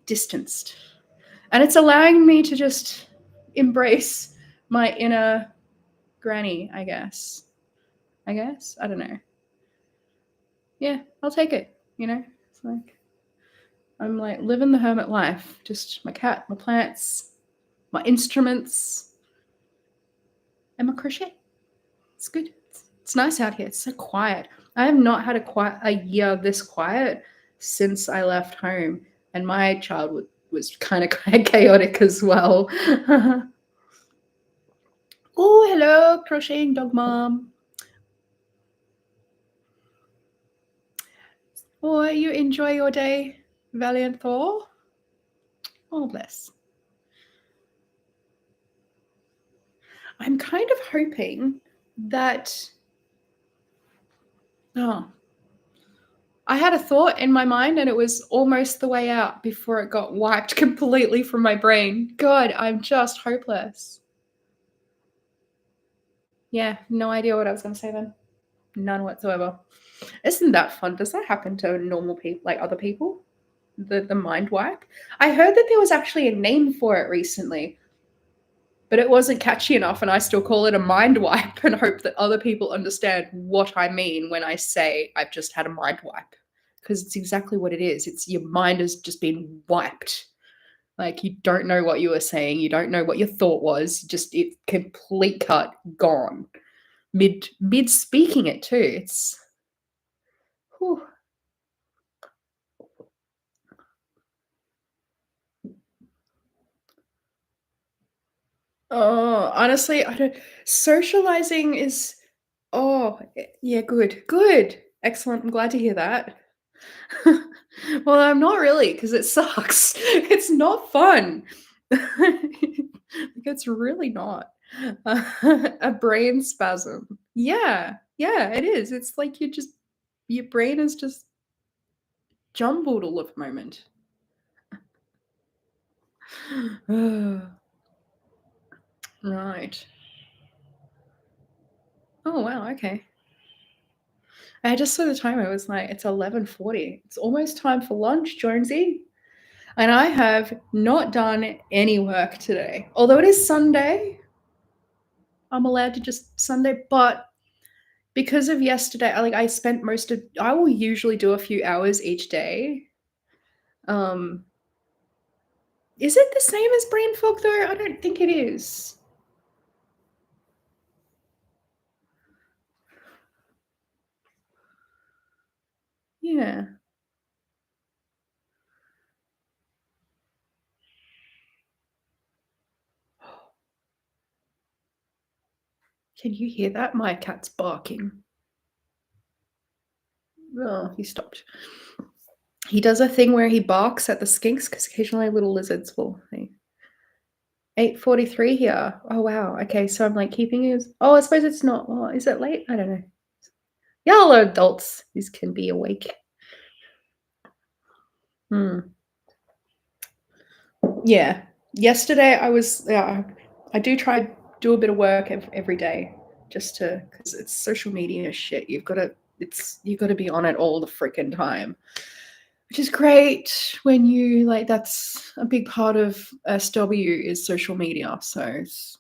distanced. And it's allowing me to just embrace my inner granny, I guess. I don't know. Yeah, I'll take it, you know? It's like I'm like living the hermit life. Just my cat, my plants, my instruments, and my crochet. It's good. It's nice out here. It's so quiet. I have not had a year this quiet since I left home, and my childhood was kind of chaotic as well. Oh, hello, crocheting dog mom. Oh, you enjoy your day, valiant Thor? Oh, bless. I'm kind of hoping that. Oh, I had a thought in my mind and it was almost the way out before it got wiped completely from my brain. God, I'm just hopeless. Yeah, no idea what I was going to say then. None whatsoever. Isn't that fun? Does that happen to normal people, like other people? The mind wipe? I heard that there was actually a name for it recently, but it wasn't catchy enough, and I still call it a mind wipe and hope that other people understand what I mean when I say I've just had a mind wipe, because it's exactly what it is. It's your mind has just been wiped. Like you don't know what you were saying, you don't know what your thought was, just it complete cut gone mid speaking it too. It's whew. Oh, honestly, I don't. Socializing is. Oh, yeah, good, excellent. I'm glad to hear that. Well, I'm not really, because it sucks. It's not fun. It's really not. A brain spasm. Yeah, yeah, it is. It's like your brain is just jumbled all of the moment. Right. Oh, wow, okay. I just saw the time, I was like, "It's 11:40. It's almost time for lunch, Jonesy." And I have not done any work today. Although it is Sunday, I'm allowed to just Sunday, but because of yesterday, I spent most of I will usually do a few hours each day. Um, is it the same as brain fog though? I don't think it is. Yeah. Can you hear that? My cat's barking. Oh, he stopped. He does a thing where he barks at the skinks because occasionally little lizards will. 8:43 here. Oh wow. Okay, so I'm like keeping his. Oh, I suppose it's not. Oh, is it late? I don't know. Y'all are adults. These can be awake. Hmm. Yeah. Yesterday I was. Yeah. I do try do a bit of work every day, just to because it's social media shit. You got to be on it all the freaking time. Which is great when you like that's a big part of SW is social media. So it's,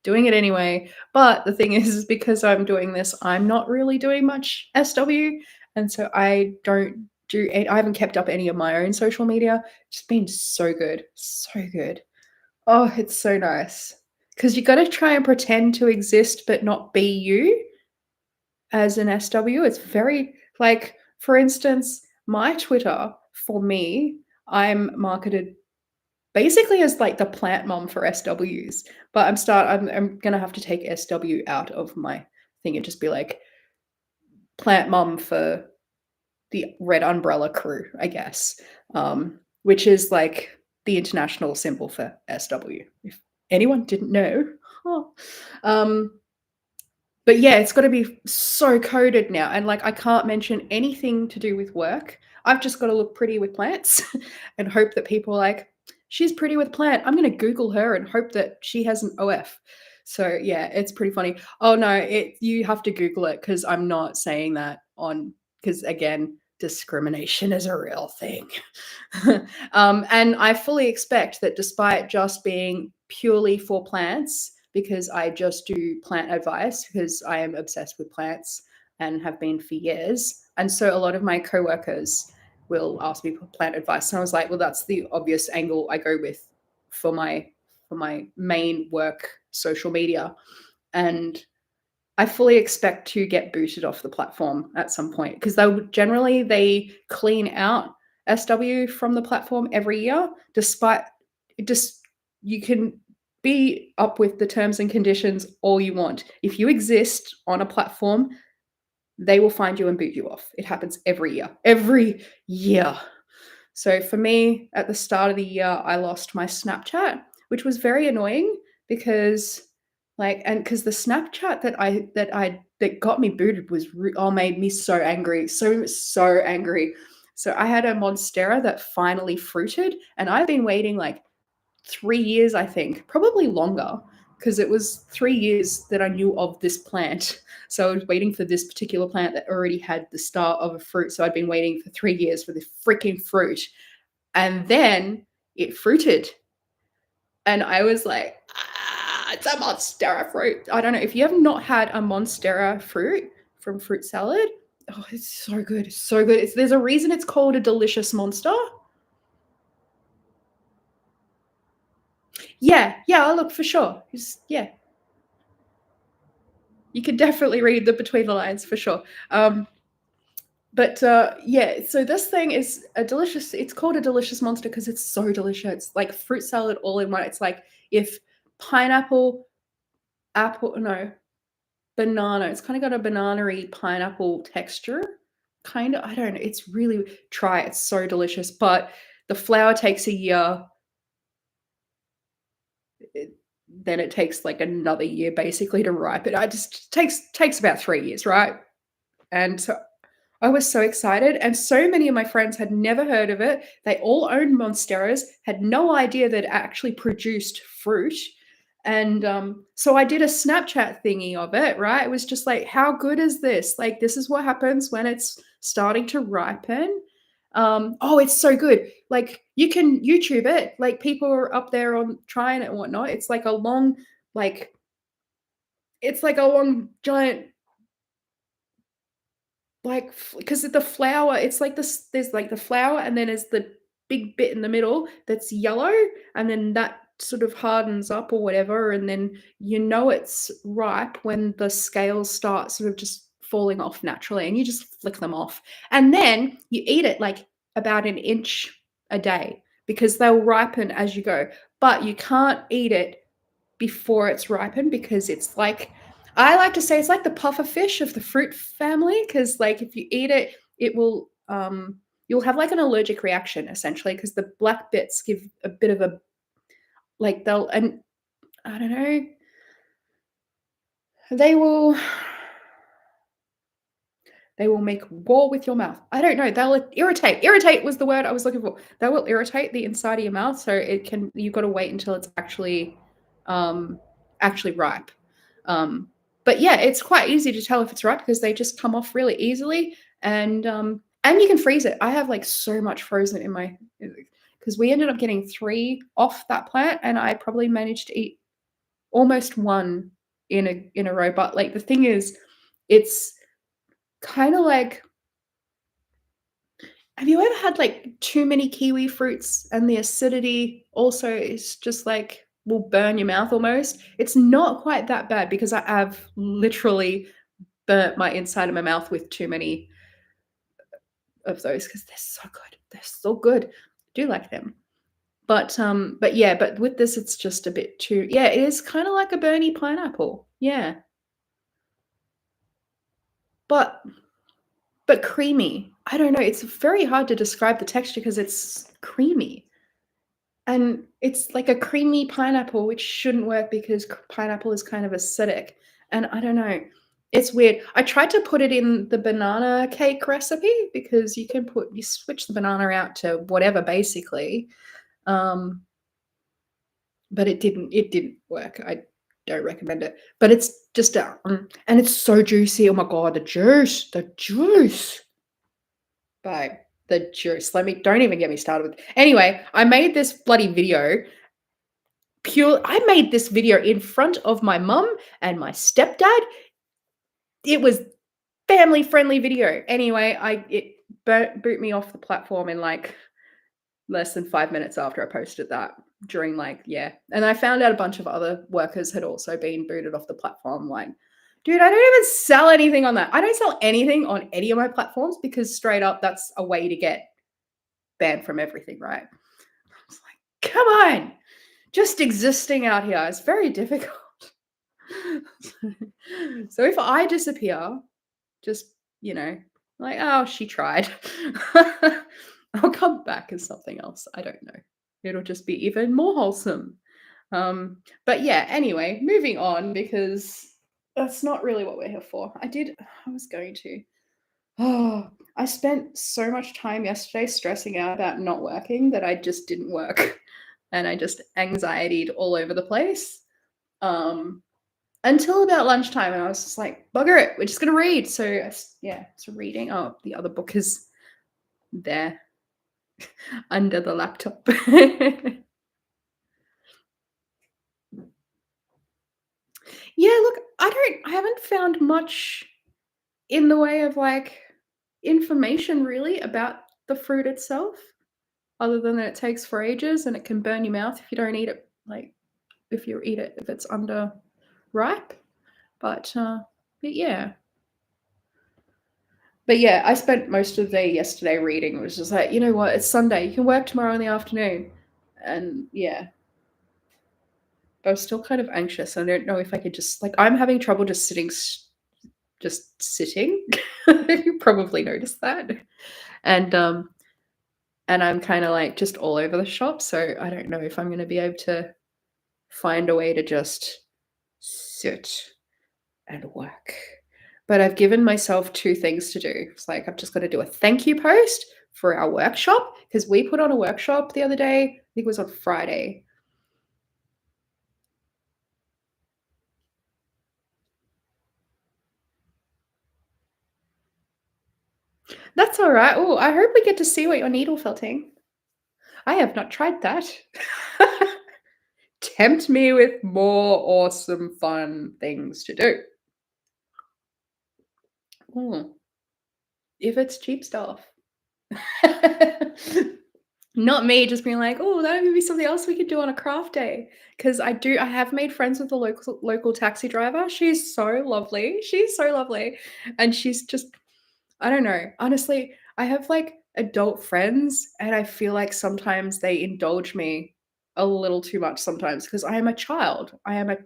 doing it anyway. But the thing is because I'm doing this, I'm not really doing much SW. And so I haven't kept up any of my own social media. It's been so good. So good. Oh, it's so nice. Because you got to try and pretend to exist but not be you as an SW. It's very like, for instance, my Twitter for me, I'm marketed basically as like the plant mom for SWs. But I'm gonna have to take SW out of my thing and just be like plant mom for the Red Umbrella crew, I guess. Which is like the international symbol for SW. If anyone didn't know. Huh. Um, but yeah, it's gotta be so coded now, and, like, I can't mention anything to do with work. I've just gotta look pretty with plants and hope that people are like, "She's pretty with plant. I'm gonna Google her and hope that she has an OF." So, yeah, it's pretty funny. Oh, no, you have to Google it because 'cause I'm not saying that on because again, discrimination is a real thing. And I fully expect that despite just being purely for plants, because I just do plant advice because I am obsessed with plants and have been for years. And so a lot of my coworkers will ask me for plant advice. And I was like, well, that's the obvious angle I go with for my main work social media. And I fully expect to get booted off the platform at some point because they clean out SW from the platform every year, despite just you can be up with the terms and conditions all you want. If you exist on a platform, they will find you and boot you off. It happens every year. Every year. So for me, at the start of the year, I lost my Snapchat, which was very annoying because because the Snapchat that got me booted made me so angry, so angry. So I had a Monstera that finally fruited, and I've been waiting like 3 years, I think, probably longer, because it was 3 years that I knew of this plant. So I was waiting for this particular plant that already had the start of a fruit. So I'd been waiting for 3 years for this freaking fruit. And then it fruited. And I was like, it's a Monstera fruit. I don't know. If you have not had a Monstera fruit from fruit salad, oh, it's so good. It's so good. There's a reason it's called a delicious monster. Yeah, yeah, I'll look for sure. Yeah, you could definitely read the between the lines for sure. But yeah, so this thing is a delicious. It's called a delicious monster because it's so delicious. It's like fruit salad all in one. It's like if pineapple, apple, no, banana. It's kind of got a banana-y pineapple texture. Kind of, I don't know. It's really try. It's so delicious. But the flower takes a year. then it takes like another year basically to ripen. I just takes about 3 years, right? And so I was so excited, and so many of my friends had never heard of it. They all owned monsteras, had no idea that it actually produced fruit. And so I did a Snapchat thingy of it, right? It was just like, how good is this? Like, this is what happens when it's starting to ripen. Oh, it's so good. Like, you can YouTube it. Like, people are up there on trying it and whatnot. Like, it's like a long, giant like, because the flower, it's like this there's, like, the flower, and then there's the big bit in the middle that's yellow, and then that sort of hardens up or whatever, and then you know it's ripe when the scales start sort of just falling off naturally, and you just flick them off. And then you eat it, like, about an inch a day because they'll ripen as you go, but you can't eat it before it's ripened because it's like I like to say it's like the puffer fish of the fruit family because like if you eat it, it will you'll have like an allergic reaction essentially because the black bits give a bit of a like they'll and I don't know they will they will make war with your mouth. I don't know. They'll irritate. Irritate was the word I was looking for. They will irritate the inside of your mouth, so it can. You've got to wait until it's um, actually ripe. Um, but yeah, it's quite easy to tell if it's ripe because they just come off really easily, and you can freeze it. I have like so much frozen in my because we ended up getting 3 off that plant, and I probably managed to eat almost one in a row. But like the thing is, it's kind of like have you ever had, like, too many kiwi fruits and the acidity also is just, like, will burn your mouth almost? It's not quite that bad because I have literally burnt my inside of my mouth with too many of those because 'cause they're so good. They're so good. Do like them. But yeah, but with this, it's just a bit too yeah, it is kinda like a burny pineapple. Yeah, but but creamy. I don't know, it's very hard to describe the texture because it's creamy. And it's like a creamy pineapple, which shouldn't work because pineapple is kind of acidic. And I don't know. It's weird. I tried to put it in the banana cake recipe because you switch the banana out to whatever basically. Um, but it didn't work. I don't recommend it. But it's just and it's so juicy. Oh my god, the juice. Bye. The juice. Don't even get me started with. Anyway, I made this bloody video I made this video in front of my mum and my stepdad. It was family friendly video. Anyway, it boot me off the platform in like less than 5 minutes after I posted that during like yeah. And I found out a bunch of other workers had also been booted off the platform. Like, dude, I don't even sell anything on that. I don't sell anything on any of my platforms because straight up that's a way to get banned from everything, right? I was like, come on. Just existing out here is very difficult. So if I disappear, just, like, "Oh, she tried." I'll come back as something else, I don't know. It'll just be even more wholesome. But yeah, anyway, moving on because that's not really what we're here for. I was going to oh, I spent so much time yesterday stressing out about not working that I just didn't work, and I just anxietied all over the place. Um until about lunchtime, and I was just like, "Bugger it, we're just gonna read." So yeah, so reading. Oh, the other book is there under the laptop. Yeah, look, I haven't found much in the way of like information really about the fruit itself, other than that it takes for ages and it can burn your mouth if you don't eat it. Like if it's under ripe. But but yeah, But yeah, I spent most of the day yesterday reading. It was just like, you know what? It's Sunday. You can work tomorrow in the afternoon. And yeah, but I was still kind of anxious. I don't know if I could just like I'm having trouble just sitting. You probably noticed that. And and I'm kind of like just all over the shop, so I don't know if I'm going to be able to find a way to just sit and work. But I've given myself 2 things to do. It's like, I've just gotta do a thank you post for our workshop because we put on a workshop the other day. I think it was on Friday. That's alright. Oh, I hope we get to see what you're needle felting. I have not tried that. Tempt me with more awesome, fun things to do. Mm, if it's cheap stuff. Not me just being like, "Oh, that would be something else we could do on a craft day." Because I have made friends with the local taxi driver. She's so lovely, and she's just I don't know. Honestly, I have like adult friends, and I feel like sometimes they indulge me a little too much sometimes because I am a child. I am a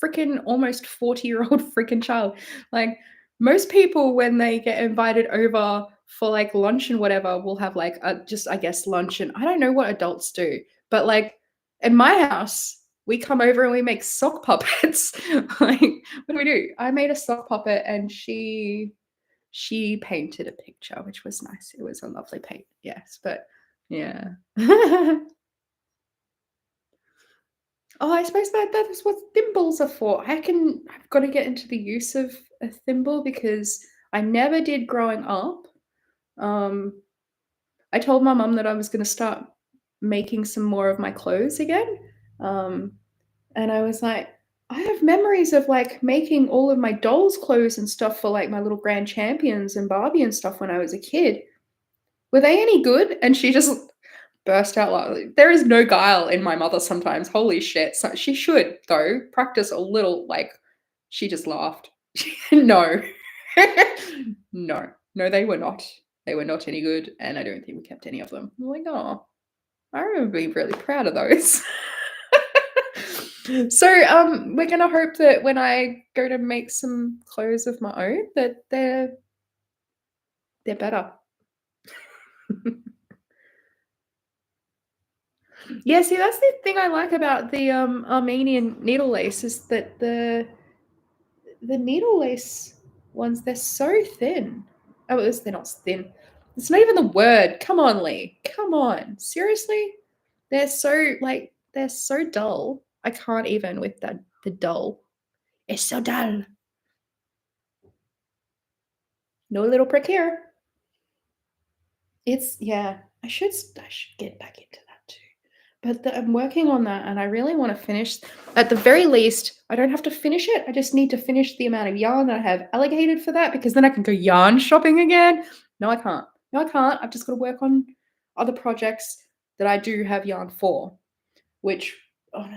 freaking almost 40-year-old freaking child. Like most people, when they get invited over for like lunch and whatever, will have like a, just, I guess, lunch. And I don't know what adults do, but like in my house, we come over and we make sock puppets. Like, what do we do? I made a sock puppet and she painted a picture, which was nice. It was a lovely paint, yes, but yeah. Oh, I suppose that's what thimbles are for. I've gotta get into the use of a thimble because I never did growing up. Um, I told my mum that I was gonna start making some more of my clothes again, um, and I was like, "I have memories of, like, making all of my dolls' clothes and stuff for, like, my little Grand Champions and Barbie and stuff when I was a kid. Were they any good?" And she just burst out laughing. There is no guile in my mother sometimes. Holy shit. So she should, though, practice a little, like, she just laughed. No. No. No, they were not. They were not any good, and I don't think we kept any of them. I'm like, "Oh, I remember being really proud of those." So, we're gonna hope that when I go to make some clothes of my own, that they're better. Yeah, see, that's the thing I like about the, Armenian needle lace is that the needle lace ones, they're so thin. Oh, at least they're not thin. It's not even the word. Come on, Lee. Come on. Seriously? They're so dull. I can't even with the dull. It's so dull. No little prick here. It's yeah. I should get back into that too. But I'm working on that, and I really want to finish. At the very least, I don't have to finish it. I just need to finish the amount of yarn that I have allocated for that, because then I can go yarn shopping again. No, I can't. No, I can't. I've just got to work on other projects that I do have yarn for, which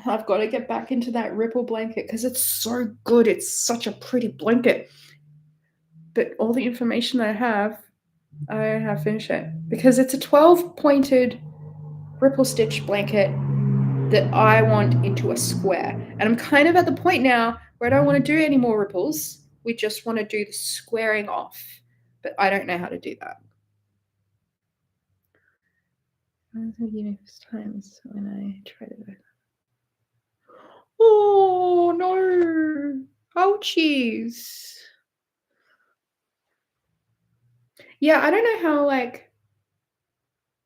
I've got to get back into that ripple blanket because it's so good. It's such a pretty blanket. But all the information I have finished it because it's a 12 pointed ripple stitch blanket that I want into a square. And I'm kind of at the point now where I don't want to do any more ripples. We just want to do the squaring off. But I don't know how to do that. Times when I try to. Oh no! Ouchies! Yeah, I don't know how like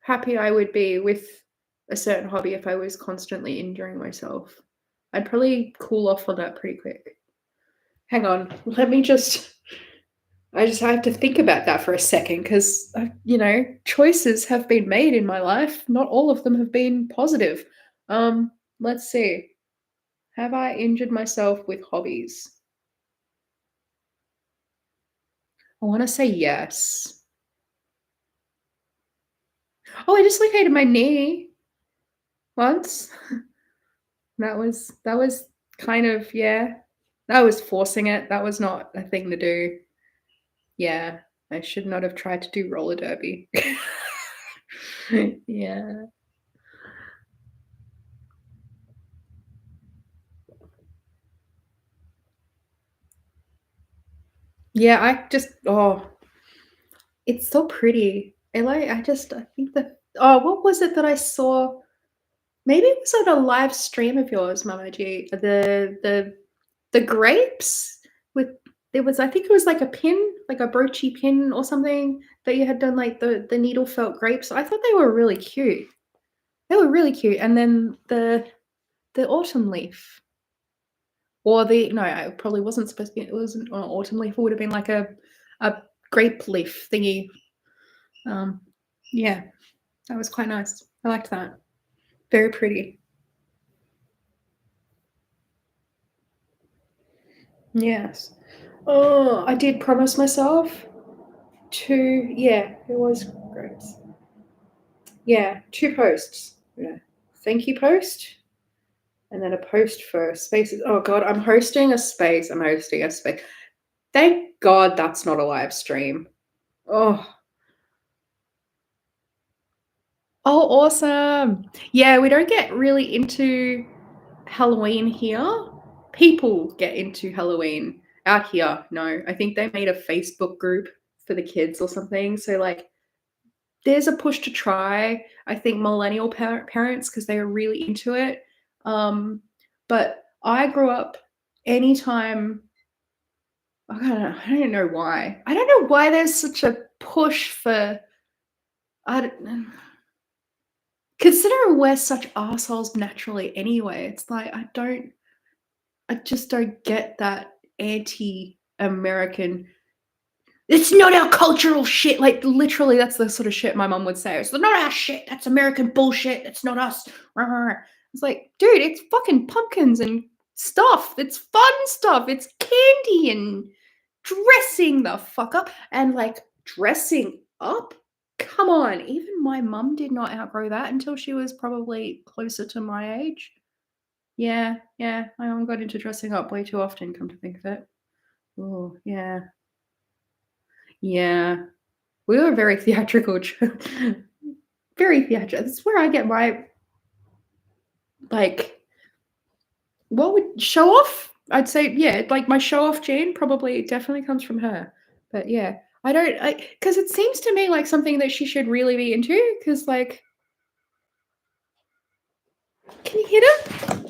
happy I would be with a certain hobby if I was constantly injuring myself. I'd probably cool off on that pretty quick. Hang on, let me just I just have to think about that for a second because, choices have been made in my life. Not all of them have been positive. Um, let's see. Have I injured myself with hobbies? I want to say yes. Oh, I dislocated my knee once. That was kind of yeah. That was forcing it. That was not a thing to do. Yeah, I should not have tried to do roller derby. Yeah. Yeah, it's so pretty. I think that what was it that I saw? Maybe it was on a live stream of yours, Mama G. The grapes with there was, I think it was like a pin, like a broachy pin or something that you had done, like the needle felt grapes. I thought they were really cute. They were really cute. And then the autumn leaf. Or the no, it probably wasn't supposed to be, it wasn't an autumn leaf, it would have been like a grape leaf thingy. Um yeah, that was quite nice. I liked that. Very pretty. Yes. Oh, I did promise myself two, yeah, it was grapes. Yeah, two posts. Yeah. Thank you post and then a post for spaces. Oh god, I'm hosting a space. I'm hosting a space. Thank God that's not a live stream. Oh, oh, awesome. Yeah, we don't get really into Halloween here. People get into Halloween out here. No, I think they made a Facebook group for the kids or something. So like there's a push to try. I think millennial parents because they are really into it. Um, but I grew up anytime. I don't know why. I don't know why there's such a push for. I don't, considering we're such assholes naturally anyway. It's like I just don't get that anti-American. It's not our cultural shit. Like literally, that's the sort of shit my mum would say. It's not our shit. That's American bullshit. It's not us. It's like, dude, it's fucking pumpkins and stuff. It's fun stuff. It's candy and dressing the fuck up and like dressing up. Come on, even my mum did not outgrow that until she was probably closer to my age. Yeah, yeah, my mum got into dressing up way too often, come to think of it. Oh, yeah. Yeah. We were very theatrical. Very theatrical. That's where I get my, like, what would show off? I'd say, yeah, like my show off gene probably definitely comes from her. But yeah, I don't, because it seems to me like something that she should really be into. Because, like, can you hear it?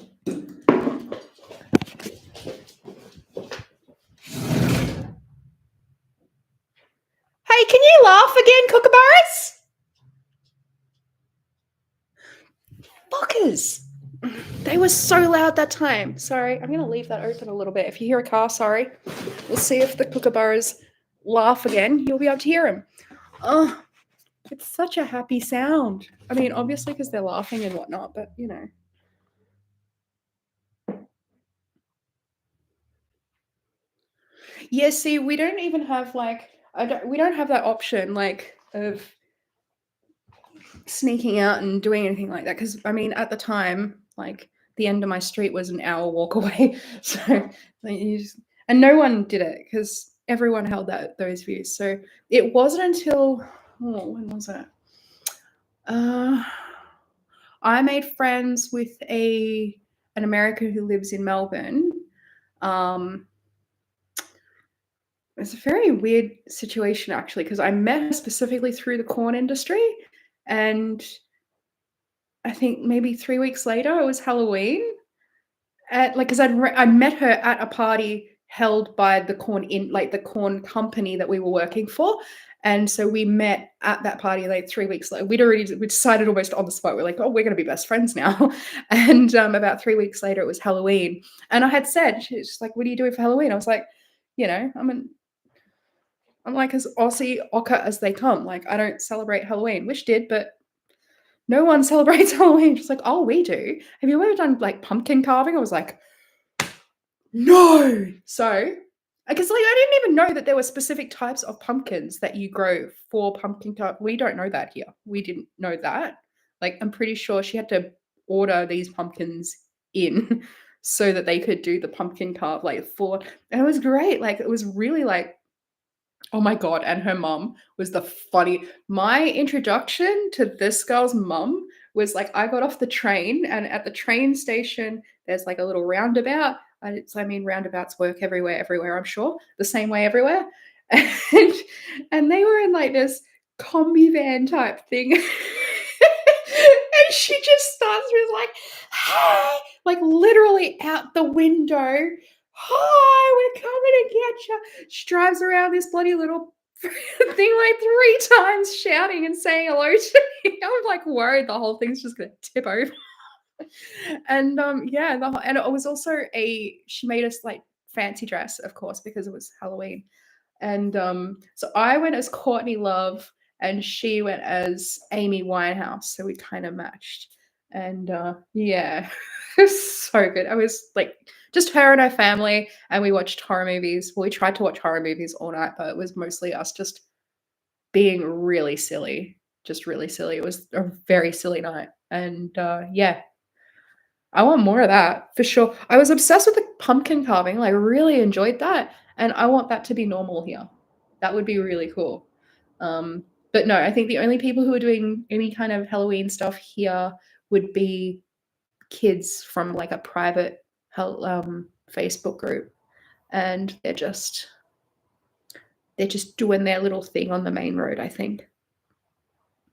Hey, can you laugh again, kookaburras? Fuckers. They were so loud that time. Sorry, I'm going to leave that open a little bit. If you hear a car, sorry. We'll see if the kookaburras laugh again. You'll be able to hear them. Oh, it's such a happy sound. I mean, obviously because they're laughing and whatnot, but you know. Yeah, see, we don't even have like we don't have that option like of sneaking out and doing anything like that because I mean at the time like the end of my street was an hour walk away, so like, and no one did it because everyone held those views. So it wasn't until when was it? Uh, I made friends with an American who lives in Melbourne. Um, it's a very weird situation actually because I met her specifically through the corn industry, and I think maybe 3 weeks later it was Halloween. At like, because I met her at a party held by the corn in like the corn company that we were working for, and so we met at that party like 3 weeks later. We decided almost on the spot. We're like, oh, we're going to be best friends now. And about 3 weeks later, it was Halloween, and I had said, she's like, "What are you doing for Halloween?" I was like, you know, I'm like as Aussie ochre as they come. Like I don't celebrate Halloween. Wish did, but no one celebrates Halloween. She's like, oh, we do. Have you ever done like pumpkin carving? I was like, no. So, because like I didn't even know that there were specific types of pumpkins that you grow for pumpkin carve. We don't know that here. We didn't know that. Like I'm pretty sure she had to order these pumpkins in so that they could do the pumpkin carve like for. And it was great. Like it was really like, oh my god, and her mum was the funny. My introduction to this girl's mum was like I got off the train and at the train station there's like a little roundabout. I mean roundabouts work everywhere, I'm sure. The same way everywhere. And and they were in like this combi van type thing. And she just starts with like, "Hey," like literally out the window. "Hi, we're coming to get you." She drives around this bloody little thing like 3 times, shouting and saying hello to me. I'm like worried the whole thing's just gonna tip over. And yeah, and it was also she made us like fancy dress, of course, because it was Halloween. And so I went as Courtney Love and she went as Amy Winehouse. So we kind of matched. And yeah, it was so good. I was like just her and her family, and we watched horror movies. Well, we tried to watch horror movies all night, but it was mostly us just being really silly. Just really silly. It was a very silly night. And yeah, I want more of that for sure. I was obsessed with the pumpkin carving. Like, really enjoyed that, and I want that to be normal here. That would be really cool. But no, I think the only people who are doing any kind of Halloween stuff here would be kids from like a private Facebook group, and they're just doing their little thing on the main road. I think,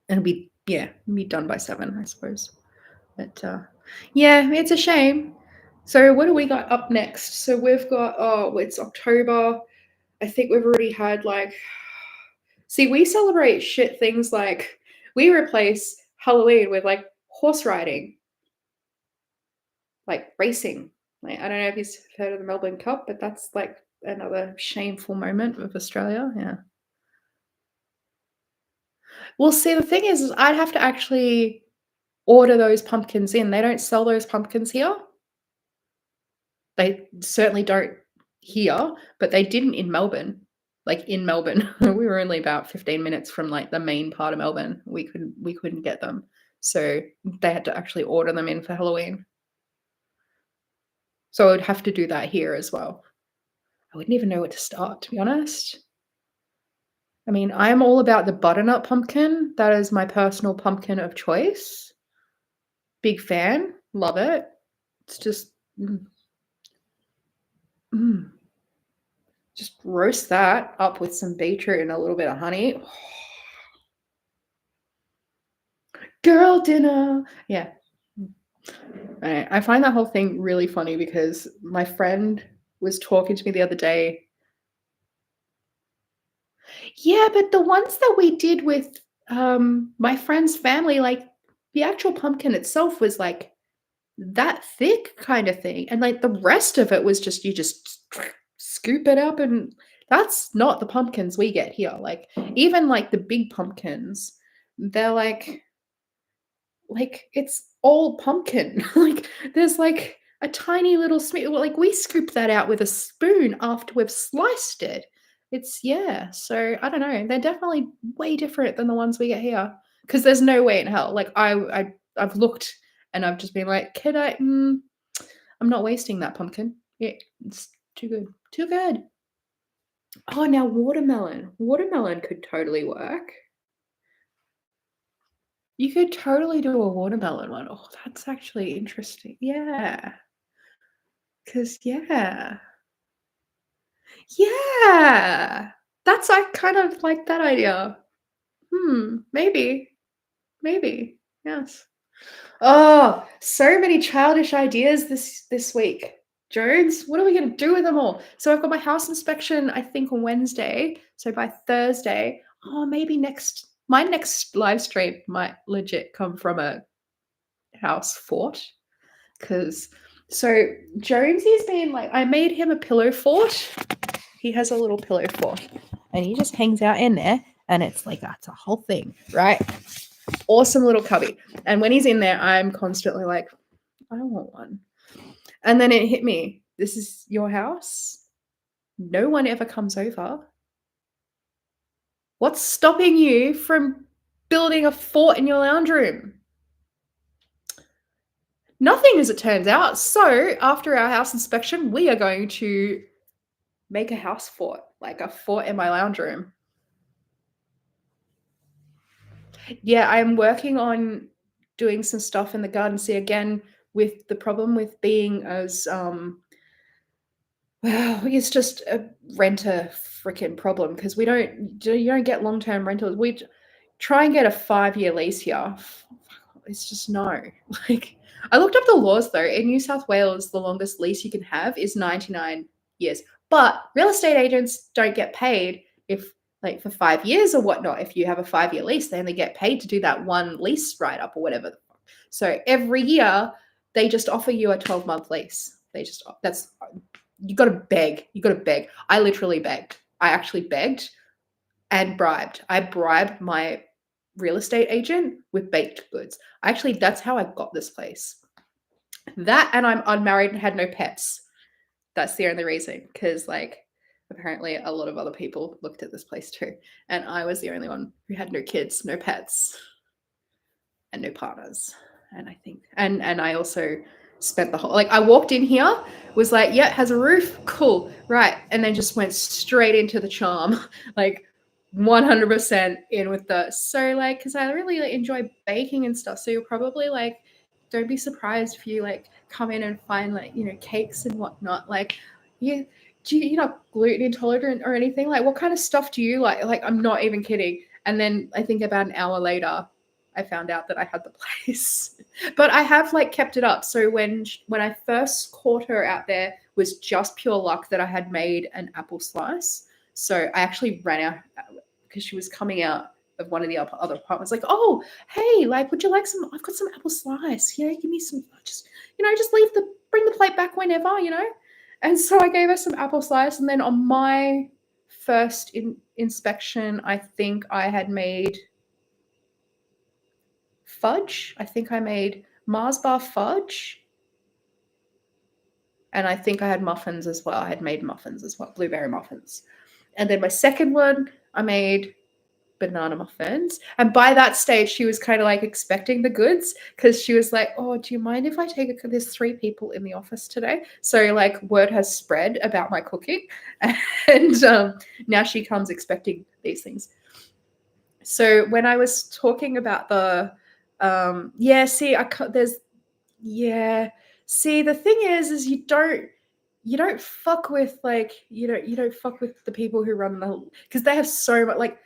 and it'll be done by 7, I suppose. But yeah, it's a shame. So what do we got up next? So we've got it's October. I think we've already had like see, we celebrate shit things like we replace Halloween with like horse riding, like racing. Like I don't know if you've heard of the Melbourne Cup, but that's like another shameful moment of Australia. Yeah. Well, see, the thing is I'd have to actually order those pumpkins in. They don't sell those pumpkins here. They certainly don't here, but they didn't in Melbourne. Like in Melbourne, we were only about 15 minutes from like the main part of Melbourne. We couldn't get them. So they had to actually order them in for Halloween. So I would have to do that here as well. I wouldn't even know where to start, to be honest. I mean, I'm all about the butternut pumpkin. That is my personal pumpkin of choice. Big fan. Love it. It's just mm. Just roast that up with some beetroot and a little bit of honey. Girl dinner. Yeah. I find that whole thing really funny because my friend was talking to me the other day. Yeah, but the ones that we did with my friend's family, like the actual pumpkin itself was like that thick kind of thing. And like the rest of it was just you just scoop it up, and that's not the pumpkins we get here. Like even like the big pumpkins, they're like it's all pumpkin. Like there's like a tiny little like we scoop that out with a spoon after we've sliced it. It's yeah. So I don't know. They're definitely way different than the ones we get here. Because there's no way in hell. Like I've looked and I've just been like, kid, I'm not wasting that pumpkin. It's too good. Too good. Oh, now watermelon. Watermelon could totally work. You could totally do a watermelon one. Oh, that's actually interesting. Yeah. 'Cause yeah. Yeah. That's I kind of like that idea. Maybe. Maybe. Yes. Oh, so many childish ideas this week. Jones, what are we gonna do with them all? So I've got my house inspection, I think, on Wednesday. So by Thursday, maybe my next live stream might legit come from a house fort. Cause so Jonesy's been like, I made him a pillow fort. He has a little pillow fort, and he just hangs out in there, and it's like that's a whole thing, right? Awesome little cubby. And when he's in there, I'm constantly like, I want one. And then it hit me. This is your house. No one ever comes over. What's stopping you from building a fort in your lounge room? Nothing, as it turns out. So after our house inspection, we are going to make a house fort, like a fort in my lounge room. Yeah, I'm working on doing some stuff in the garden. See, again, with the problem with being as well, it's just a renter freaking problem because you don't get long-term rentals. We try and get a 5-year lease here. it's just no. Like, I looked up the laws though. In New South Wales, the longest lease you can have is 99 years. But real estate agents don't get paid if, like, for 5 years or whatnot. If you have a 5-year lease, they only get paid to do that one lease write up or whatever. So every year they just offer you a 12-month lease. You got to beg. You got to beg. I literally begged. I actually begged and bribed. I bribed my real estate agent with baked goods. Actually, that's how I got this place. That, and I'm unmarried and had no pets. That's the only reason, because, like, apparently a lot of other people looked at this place too, and I was the only one who had no kids, no pets, and no partners. And I think, and I also spent the whole, like, I walked in here, was like, yeah, it has a roof, cool, right, and then just went straight into the charm, like 100% in with the, so, like, because I really, like, enjoy baking and stuff, so you're probably like, don't be surprised if you, like, come in and find, like, you know, cakes and whatnot. Like, yeah, you're not gluten intolerant or anything? Like, what kind of stuff do you like? Like, I'm not even kidding. And then I think about an hour later, I found out that I had the place. But I have, like, kept it up. So when I first caught her out there, was just pure luck that I had made an apple slice. So I actually ran out because she was coming out of one of the other apartments, like, oh, hey, like, would you like some? I've got some apple slice. You know, give me some. Just, you know, just bring the plate back whenever, you know. And so I gave her some apple slice, and then on my first inspection, I think I had made fudge. I think I made Mars bar fudge, and I think I had muffins as well. I had made muffins as well, blueberry muffins. And then my second one, I made banana muffins. And by that stage, she was kind of like expecting the goods, because she was like, oh, do you mind if I take it? There's 3 people in the office today. So, like, word has spread about my cooking. And now she comes expecting these things. So when I was talking about the, see, the thing is you don't fuck with, like, you don't fuck with the people who run the, because they have so much, like,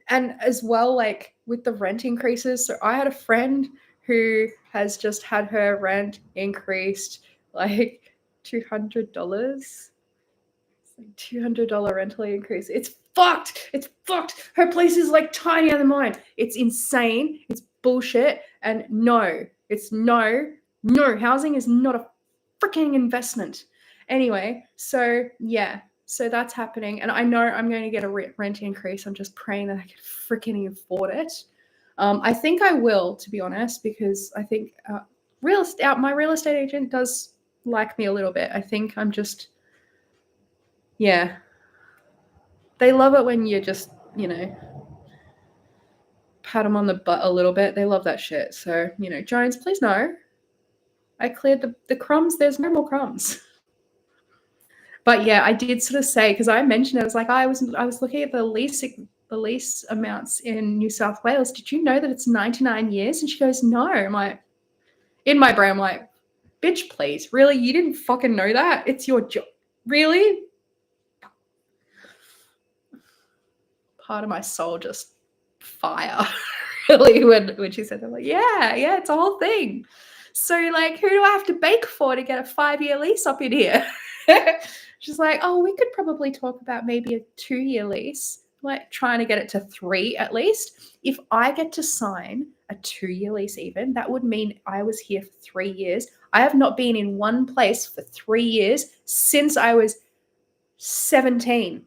and as well, like, with the rent increases. So I had a friend who has just had her rent increased like $200. Like $200 rental increase. It's fucked. It's fucked. Her place is, like, tinier than mine. It's insane. It's bullshit. And no, housing is not a freaking investment. Anyway, so yeah, so that's happening. And I know I'm going to get a rent increase. I'm just praying that I can freaking afford it. I think I will, to be honest, because I think my real estate agent does like me a little bit. I think I'm just, yeah. They love it when you just, you know, pat them on the butt a little bit. They love that shit. So, you know, Jones, please no. I cleared the crumbs. There's no more crumbs. But yeah, I did sort of say, because I mentioned it, I was like, I was looking at the lease amounts in New South Wales. Did you know that it's 99 years? And she goes, no. I'm like, in my brain, I'm like, bitch, please. Really? You didn't fucking know that? It's your job. Really? Part of my soul just fire really when she said that. I'm like, yeah, it's a whole thing. So, like, who do I have to bake for to get a 5-year lease up in here? She's like, oh, we could probably talk about maybe a 2-year lease, like trying to get it to 3 at least. If I get to sign a 2-year lease even, that would mean I was here for 3 years. I have not been in one place for 3 years since I was 17.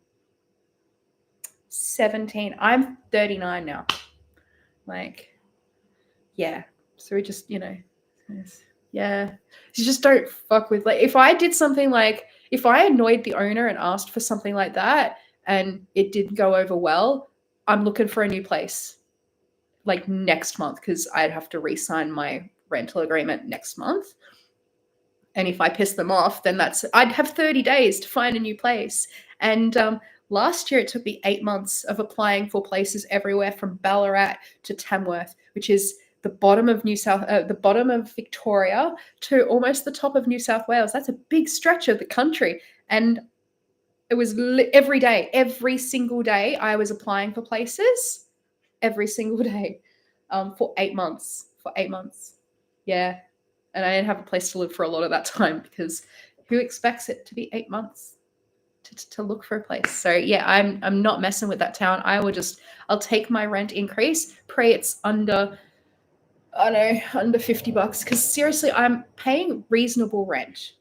I'm 39 now. Like, yeah. So we just, you know, yeah. You just don't fuck with, like, if I did something, like, if I annoyed the owner and asked for something like that and it didn't go over well, I'm looking for a new place, like, next month, because I'd have to re-sign my rental agreement next month. And if I piss them off, then I'd have 30 days to find a new place. And last year, it took me 8 months of applying for places everywhere from Ballarat to Tamworth, which is the bottom of the bottom of Victoria to almost the top of New South Wales. That's a big stretch of the country. And it was every single day I was applying for places, every single day, for 8 months. for 8 months. Yeah. And I didn't have a place to live for a lot of that time because who expects it to be 8 months to look for a place? So yeah, I'm not messing with that town. I'll take my rent increase, pray it's under, I don't know, under $50, because seriously, I'm paying reasonable rent,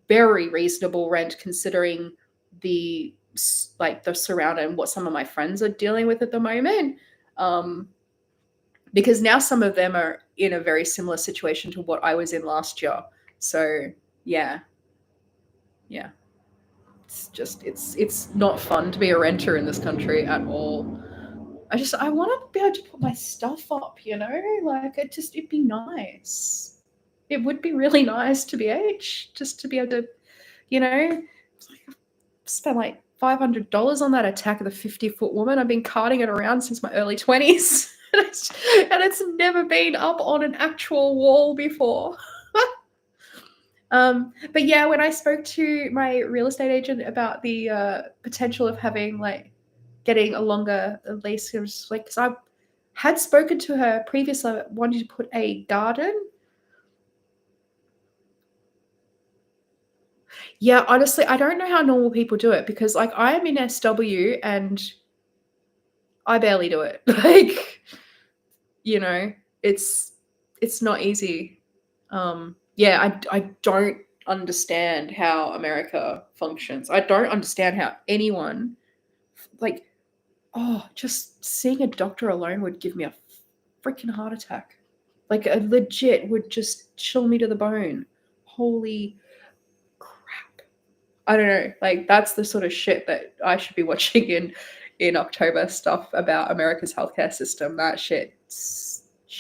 very reasonable rent considering the the surround and what some of my friends are dealing with at the moment. Um, because now some of them are in a very similar situation to what I was in last year. So yeah, yeah, it's not fun to be a renter in this country at all. I want to be able to put my stuff up, like it'd be nice. It would be really nice to be just to be able to, it's like I've spent like $500 on that Attack of the 50-Foot Woman. I've been carting it around since my early 20s. And it's never been up on an actual wall before. But yeah, when I spoke to my real estate agent about the potential of having getting a longer lease, it was like, because I had spoken to her previously, wanting to put a garden. Yeah, honestly, I don't know how normal people do it, because I am in SW and I barely do it. You know, it's it's not easy. Yeah, I don't understand how America functions. I don't understand how anyone, like, just seeing a doctor alone would give me a freaking heart attack. Like, a legit would just chill me to the bone. Holy crap. I don't know. Like, that's the sort of shit that I should be watching in October, stuff about America's healthcare system. That shit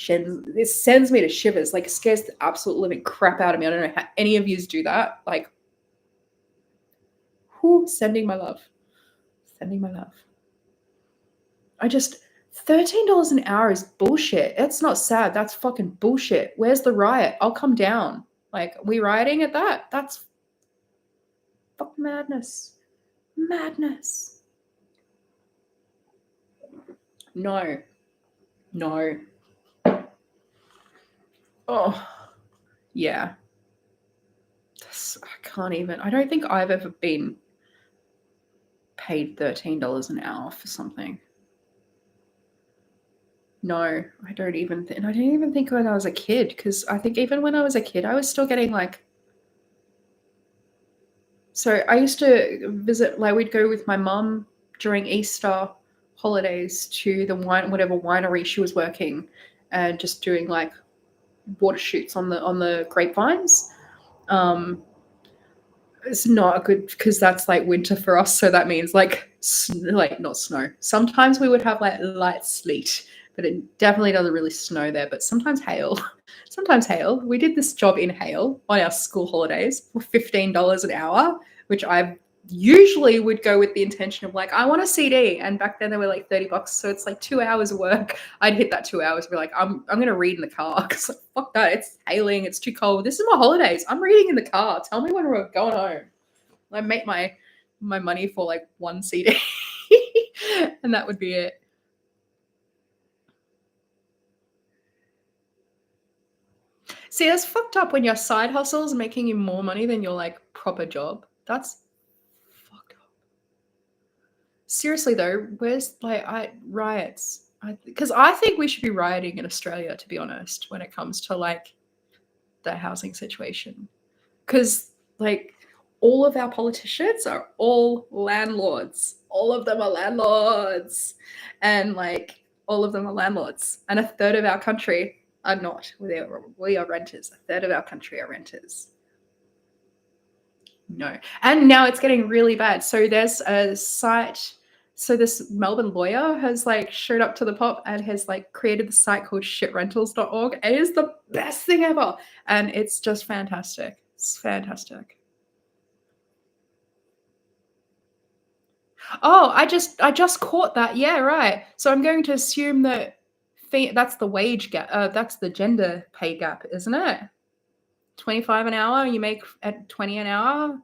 it sends me to shivers. Like, scares the absolute living crap out of me. I don't know how any of yous do that. Like, who sending my love. Sending my love. I just $13 an hour is bullshit. It's not sad. That's fucking bullshit. Where's the riot? I'll come down. Like, we rioting at that? That's fuck madness. Madness. No. No. Oh, yeah. I can't even. I don't think I've ever been paid $13 an hour for something. No, I don't even. And I didn't even think when I was a kid, because I think even when I was a kid, I was still getting like. So I used to visit, like, we'd go with my mum during Easter holidays to the whatever winery she was working, and just doing like water shoots on the grapevines. Um, it's not a good, because that's like winter for us, so that means like like not snow. Sometimes we would have like light sleet, but it definitely doesn't really snow there. But sometimes hail. Sometimes hail. We did this job in hail on our school holidays for $15 an hour, which I usually would go with the intention of like, I want a CD, and back then they were like $30, so it's like 2 hours of work. I'd hit that 2 hours and be like, I'm gonna read in the car, because like, fuck that, it's hailing, it's too cold. This is my holidays. I'm reading in the car. Tell me when we're going home. I make my money for like one CD, and that would be it. See, that's fucked up when your side hustle is making you more money than your like proper job. That's fucked up. Seriously though, where's riots? Because I think we should be rioting in Australia, to be honest, when it comes to like the housing situation. Because like all of our politicians are all landlords. All of them are landlords. And like all of them are landlords. And a third of our country are not. We are renters. A third of our country are renters. No. And now it's getting really bad. So there's a site. So this Melbourne lawyer has like showed up to the pop and has like created the site called shitrentals.org. It is the best thing ever. And it's just fantastic. It's fantastic. Oh, I just caught that. Yeah, right. So I'm going to assume that that's the wage gap. That's the gender pay gap, isn't it? 25 an hour. You make at 20 an hour.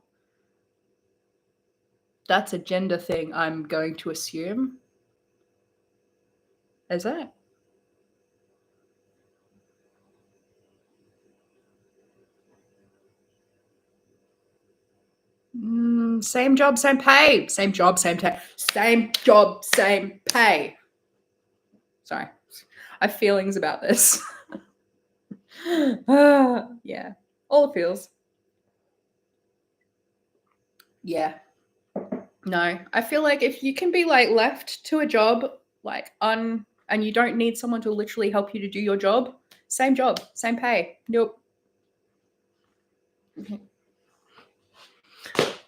That's a gender thing, I'm going to assume. Is it? Same job, same pay. Same job, same pay. Same job, same pay. Sorry. I have feelings about this. Yeah. All the feels. Yeah. No. I feel like if you can be like left to a job like and you don't need someone to literally help you to do your job, same pay. Nope.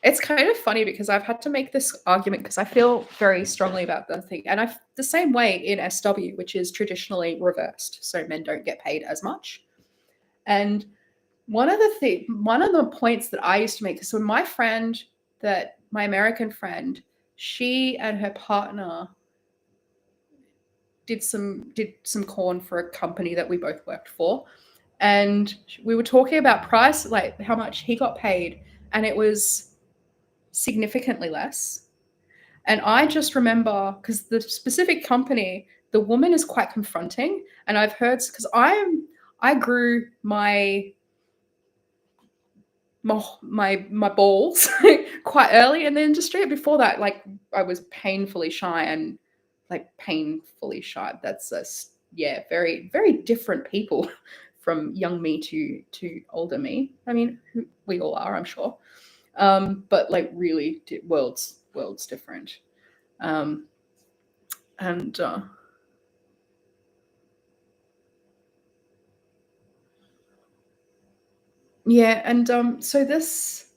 It's kind of funny because I've had to make this argument because I feel very strongly about the thing. And I the same way in SW, which is traditionally reversed. So men don't get paid as much. And one of the points that I used to make, so my friend that my American friend, she and her partner did some corn for a company that we both worked for. And we were talking about price, like how much he got paid, and it was significantly less. And I just remember because the specific company, the woman is quite confronting. And I've heard because I grew my balls quite early in the industry. Before that, like I was painfully shy and like painfully shy. That's a yeah, very very different people from young me to older me. I mean, we all are, I'm sure. But like really worlds different. Um, and yeah, and so this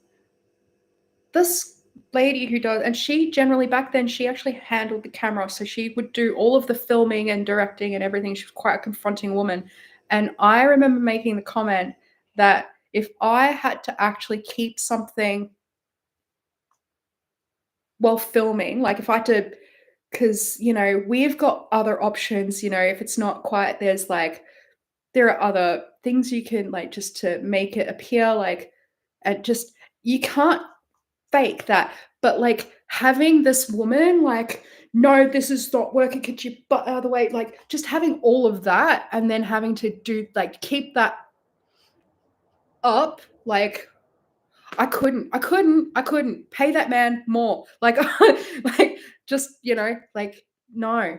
lady who does, and she generally back then she actually handled the camera, so she would do all of the filming and directing and everything. She was quite a confronting woman, and I remember making the comment that if I had to actually keep something while filming, like if I had to, because we've got other options. If it's not quite, there are other things you can like just to make it appear like, and just you can't fake that. But like having this woman like, no, this is not working, could you butt out of the way, like just having all of that and then having to do like keep that up, like I couldn't pay that man more, like like just like no,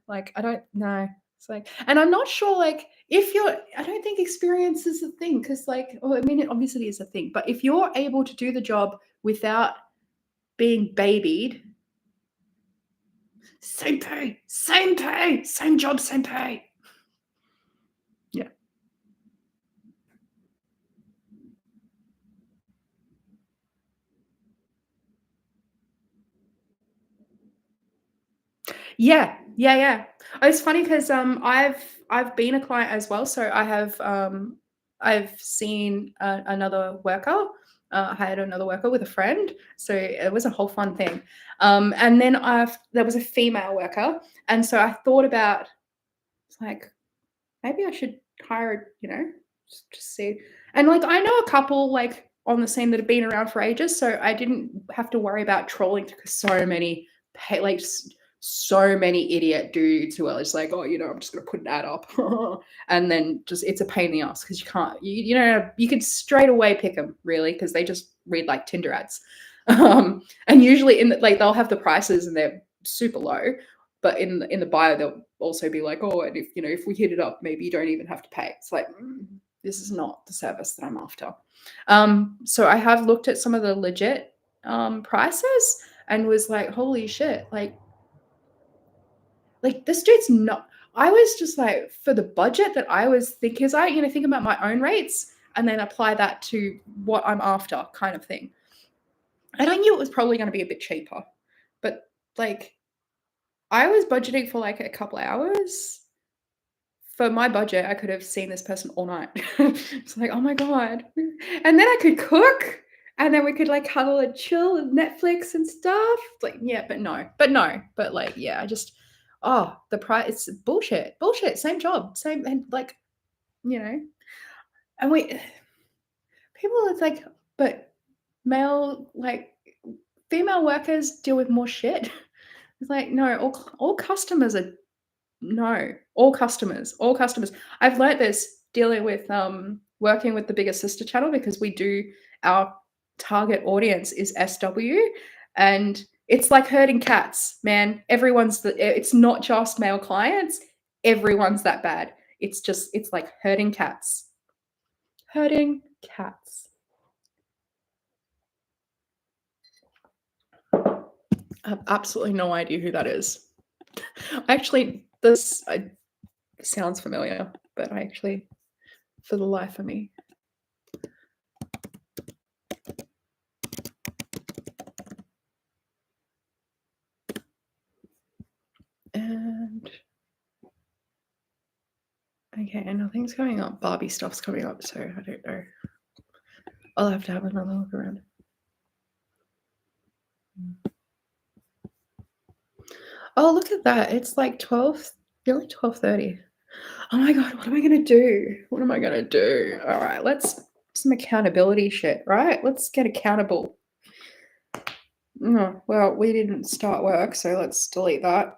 like I don't know. It's like, and I'm not sure like if you're, I don't think experience is a thing because like, well, I mean it obviously is a thing, but if you're able to do the job without being babied, same pay, same pay, same job, same pay. Yeah. Yeah, yeah, yeah. It's funny because I've been a client as well, so I've seen another worker. I had another worker with a friend, so it was a whole fun thing. And then there was a female worker, and so I thought about, it's like, maybe I should hire, just see. And like I know a couple like on the scene that have been around for ages, so I didn't have to worry about trolling because so many so many idiot dudes who are just like, oh, I'm just gonna put an ad up, and then just it's a pain in the ass because you can't, you could straight away pick them really because they just read like Tinder ads, and usually like they'll have the prices and they're super low, but in the bio they'll also be like, oh, and if we hit it up, maybe you don't even have to pay. It's like, this is not the service that I'm after. So I have looked at some of the legit prices and was like, holy shit, like this dude's not. I was just like, for the budget that I was thinking, because I think about my own rates and then apply that to what I'm after, kind of thing. And I knew it was probably going to be a bit cheaper, but like I was budgeting for like a couple hours. For my budget, I could have seen this person all night. It's like, oh my god. And then I could cook, and then we could like cuddle and chill and Netflix and stuff. It's like, yeah, but like, yeah, I just, oh, the price, it's bullshit. Same job, same, and like, you know, and people, it's like, but male, like, female workers deal with more shit. It's like, no, all customers are, no, all customers. I've learnt this dealing with working with the Bigger Sister channel because we do our target audience is SW, and it's like herding cats, man. It's not just male clients, everyone's that bad. It's like herding cats. Herding cats. I have absolutely no idea who that is. Actually, this sounds familiar, but I actually, for the life of me. And okay, nothing's coming up. Barbie stuff's coming up, so I don't know. I'll have to have another look around. Oh, look at that. It's like 12, nearly 12:30. Oh my God, what am I going to do? What am I going to do? All right, let's some accountability shit, right? Let's get accountable. No, well, we didn't start work, so let's delete that.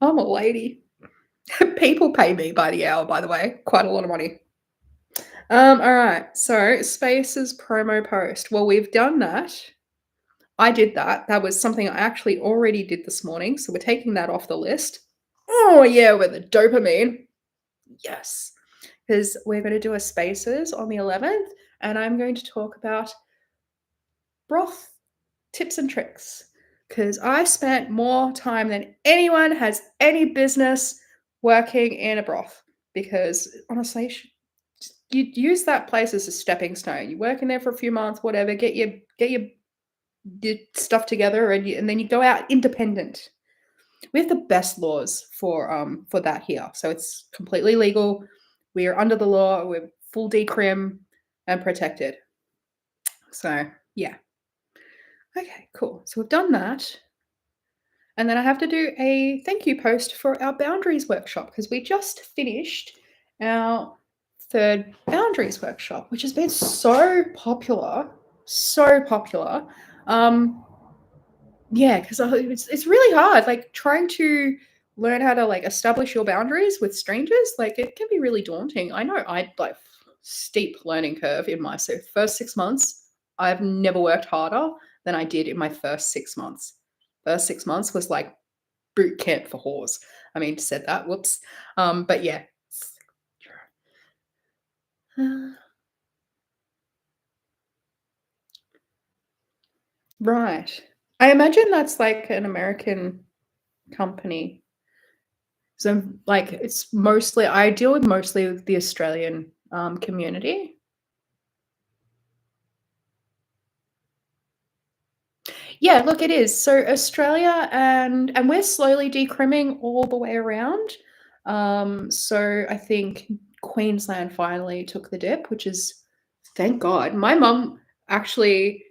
I'm a lady. People pay me by the hour, by the way. Quite a lot of money. All right. So Spaces promo post. Well, we've done that. I did that. That was something I actually already did this morning. So we're taking that off the list. Oh yeah, with the dopamine. Yes. Because we're going to do a Spaces on the 11th, and I'm going to talk about broth tips and tricks. Because I spent more time than anyone has any business working in a broth. Because honestly, you use that place as a stepping stone. You work in there for a few months, whatever. Get your stuff together, and then you go out independent. We have the best laws for that here, so it's completely legal. We are under the law. We're full decrim and protected. So yeah. Okay, cool. So we've done that. And then I have to do a thank you post for our boundaries workshop because we just finished our third boundaries workshop, which has been so popular. So popular. Yeah, because it's really hard. Like trying to learn how to like establish your boundaries with strangers, like it can be really daunting. I know I like steep learning curve in my first 6 months. I've never worked harder than I did in my first 6 months. First 6 months was like boot camp for whores. I mean, said that. Whoops. But yeah. Right. I imagine that's like an American company. So like it's mostly I deal with mostly with the Australian community. Yeah, look, it is. So Australia and we're slowly decrimming all the way around. So I think Queensland finally took the dip, which is thank God. My mum actually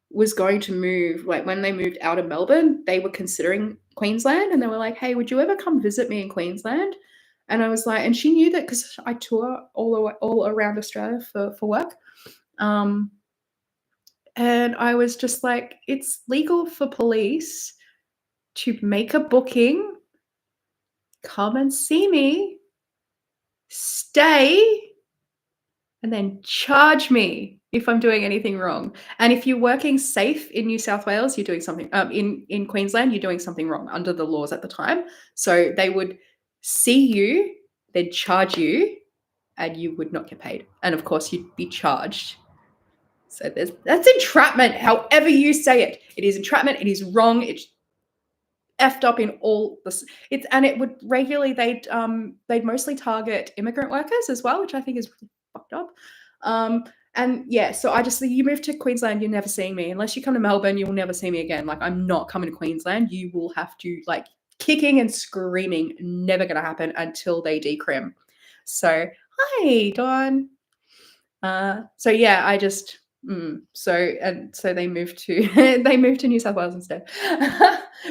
was going to move, like when they moved out of Melbourne, they were considering Queensland and they were like, hey, would you ever come visit me in Queensland? And I was like, and she knew that because I tour all around Australia for work. And I was just like, it's legal for police to make a booking, come and see me, stay, and then charge me if I'm doing anything wrong. And if you're working safe in New South Wales, you're doing something in Queensland, you're doing something wrong under the laws at the time. So they would see you, they'd charge you, and you would not get paid. And of course, you'd be charged. So that's entrapment, however you say it. It is entrapment, it is wrong, it's effed up in all this. And it would regularly they'd mostly target immigrant workers as well, which I think is really fucked up. And yeah, so you move to Queensland, you're never seeing me. Unless you come to Melbourne, you'll never see me again. Like I'm not coming to Queensland. You will have to like kicking and screaming, never gonna happen until they decrim. So hi, Dawn. So yeah, I just so they moved to they moved to New South Wales instead,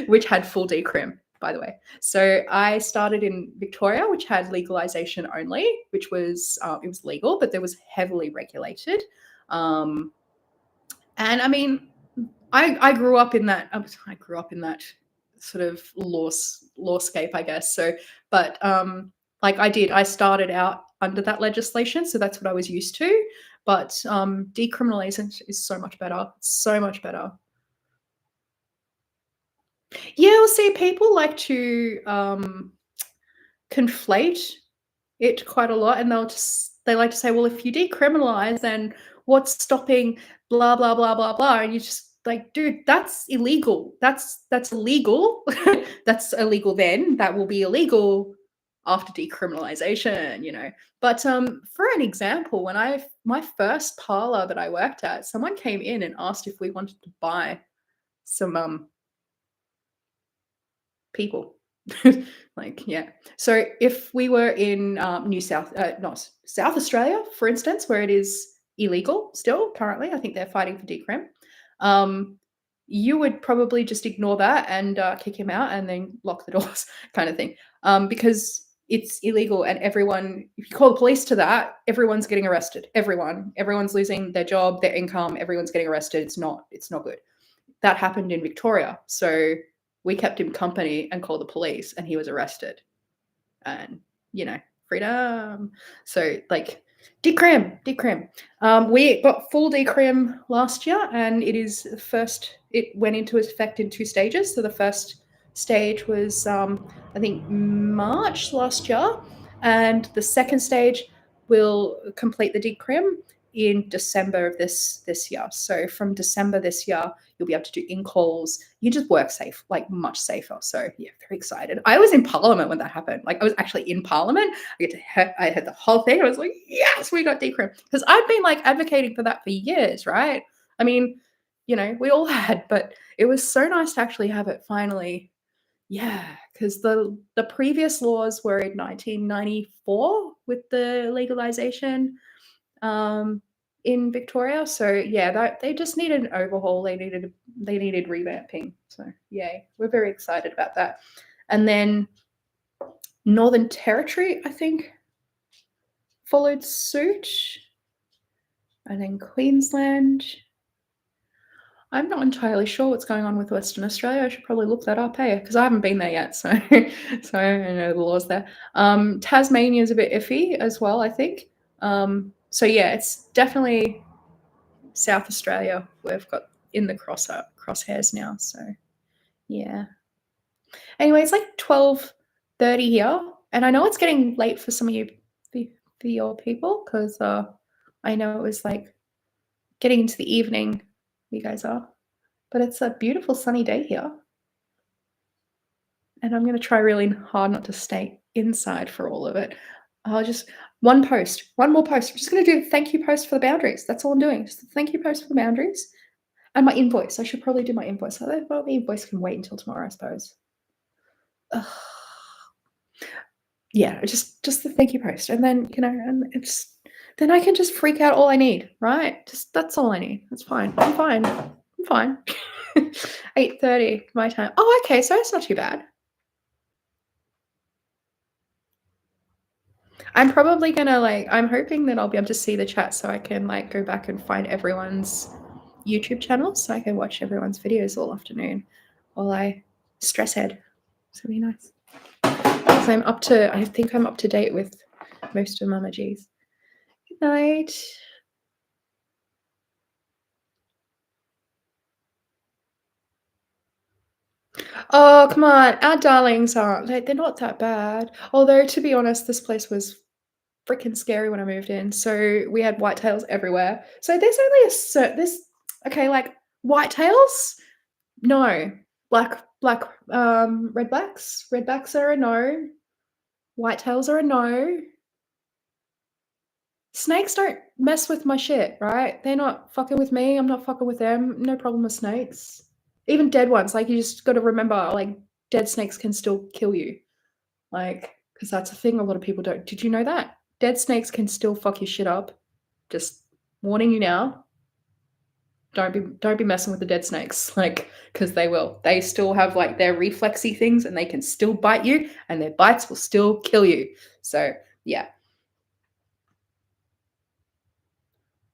which had full decrim, by the way. So I started in Victoria, which had legalization only, which was it was legal, but there was heavily regulated. And I mean, I grew up in that. I grew up in that sort of lawscape, I guess. So, but Like I started out under that legislation, so that's what I was used to. But decriminalization is so much better. So much better. Yeah, well, see, people like to conflate it quite a lot, and they like to say, well, if you decriminalize, then what's stopping blah blah blah blah blah, and you just like, dude, that's illegal. That's illegal. That's illegal. Then that will be illegal after decriminalization, you know. But for an example, when I my first parlor that I worked at, someone came in and asked if we wanted to buy some people. Like, yeah. So if we were in not South Australia, for instance, where it is illegal still currently, I think they're fighting for decrim. Um, you would probably just ignore that and kick him out and then lock the doors, kind of thing, because it's illegal and everyone. If you call the police to that, everyone's getting arrested. Everyone's losing their job, their income. Everyone's getting arrested. It's not. It's not good. That happened in Victoria. So we kept him company and called the police, and he was arrested. And, you know, freedom. So, like, decrim, decrim. We got full decrim last year, and it went into effect in two stages. So the first stage was, I think, March last year, and the second stage will complete the decrim in December of this year. So from December this year, you'll be able to do in calls. You just work safe, like much safer. So yeah, very excited. I was in Parliament when that happened. Like I was actually in Parliament. I had the whole thing. I was like, yes, we got decrim, because I've been like advocating for that for years, right? I mean, you know, we all had, but it was so nice to actually have it finally. Yeah, because the previous laws were in 1994 with the legalization um, in Victoria. So yeah, that they just needed an overhaul. They needed revamping. So yay, we're very excited about that. And then Northern Territory, I think, followed suit. And then Queensland. I'm not entirely sure what's going on with Western Australia. I should probably look that up, hey, because I haven't been there yet, so so I don't know the laws there. Tasmania is a bit iffy as well, I think. So yeah, it's definitely South Australia we've got in the crosshairs now. So yeah. Anyway, it's like 12:30 here, and I know it's getting late for some of you, for your people, because I know it was like getting into the evening. You guys are, but it's a beautiful sunny day here, and I'm going to try really hard not to stay inside for all of it. I'll just one more post. I'm just going to do a thank you post for the boundaries. That's all I'm doing. Just a thank you post for the boundaries. And my invoice. I should probably do my invoice. Well, the invoice can wait until tomorrow, I suppose. Ugh. Yeah, just the thank you post, and then and it's then I can just freak out all I need, right? Just that's all I need. That's fine. I'm fine. I'm fine. 8:30 my time. Oh, okay, so it's not too bad. I'm probably gonna I'm hoping that I'll be able to see the chat so I can go back and find everyone's YouTube channel so I can watch everyone's videos all afternoon while I stress head. It's gonna be nice. So I think I'm up to date with most of Mama G's. Good night. Oh, come on. Our darlings aren't. They're not that bad. Although, to be honest, this place was freaking scary when I moved in. So we had whitetails everywhere. So there's only this. Okay, like whitetails? No. Redbacks. Redbacks are a no. Whitetails are a no. Snakes don't mess with my shit, right? They're not fucking with me. I'm not fucking with them. No problem with snakes. Even dead ones. Like, you just got to remember, like, dead snakes can still kill you. Like, because that's a thing a lot of people don't. Did you know that? Dead snakes can still fuck your shit up. Just warning you now. Don't be messing with the dead snakes, like, because they will. They still have like their reflexy things, and they can still bite you, and their bites will still kill you. So yeah,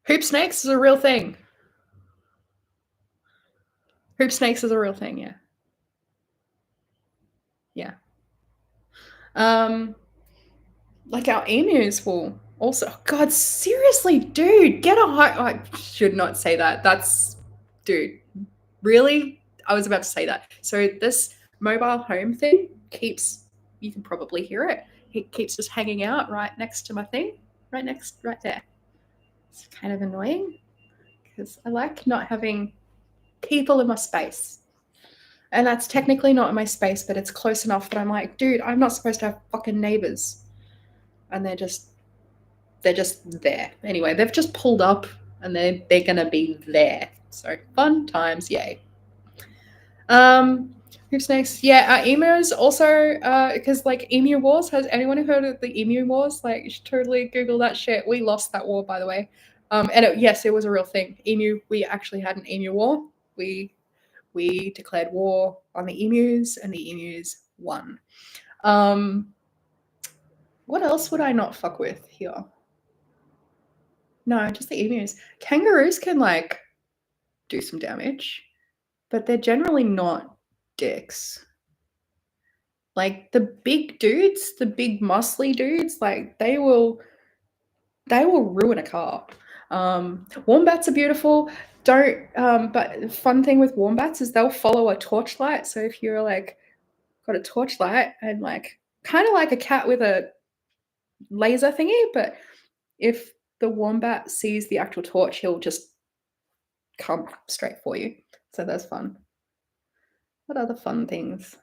hoop snakes is a real thing. Hoop snakes is a real thing. Yeah, yeah. Um, like our emus will also. God, seriously, dude, get a high. I should not say that. That's, dude, really? I was about to say that. So this mobile home thing keeps. You can probably hear it. It keeps just hanging out right next to my thing, right there. It's kind of annoying because I like not having people in my space. And that's technically not in my space, but it's close enough that I'm like, dude, I'm not supposed to have fucking neighbors. And they're just there. Anyway, they've just pulled up and they're gonna be there. So fun times, yay. Who's next? Yeah, emus also, because like Emu Wars. Has anyone heard of the Emu Wars? Like, you should totally Google that shit. We lost that war, by the way. And yes, it was a real thing. Emu. We actually had an emu war. We declared war on the emus, and the emus won. What else would I not fuck with here? No, just the emus. Kangaroos can like do some damage, but they're generally not dicks. Like the big dudes, the big muscly dudes, like they will ruin a car. Wombats are beautiful. Don't but the fun thing with wombats is they'll follow a torchlight. So if you're like got a torchlight and like kind of like a cat with a laser thingy, but if the wombat sees the actual torch, he'll just come straight for you. So that's fun. What other fun things?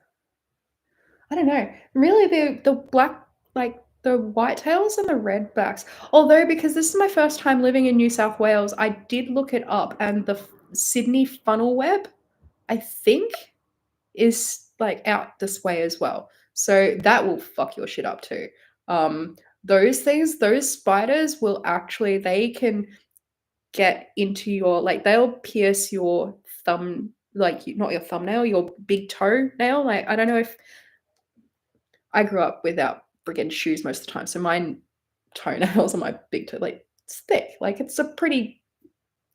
I don't know. Really, the black, like the whitetails and the redbacks. Although, because this is my first time living in New South Wales, I did look it up, and the Sydney funnel web, I think, is like out this way as well. So that will fuck your shit up too. Those things, those spiders will actually, they can get into your, like, they'll pierce your thumb, like not your thumbnail, your big toe nail. Like, I don't know if I grew up without friggin' shoes most of the time, so my toenails on my big toe, like, it's thick. Like, it's a pretty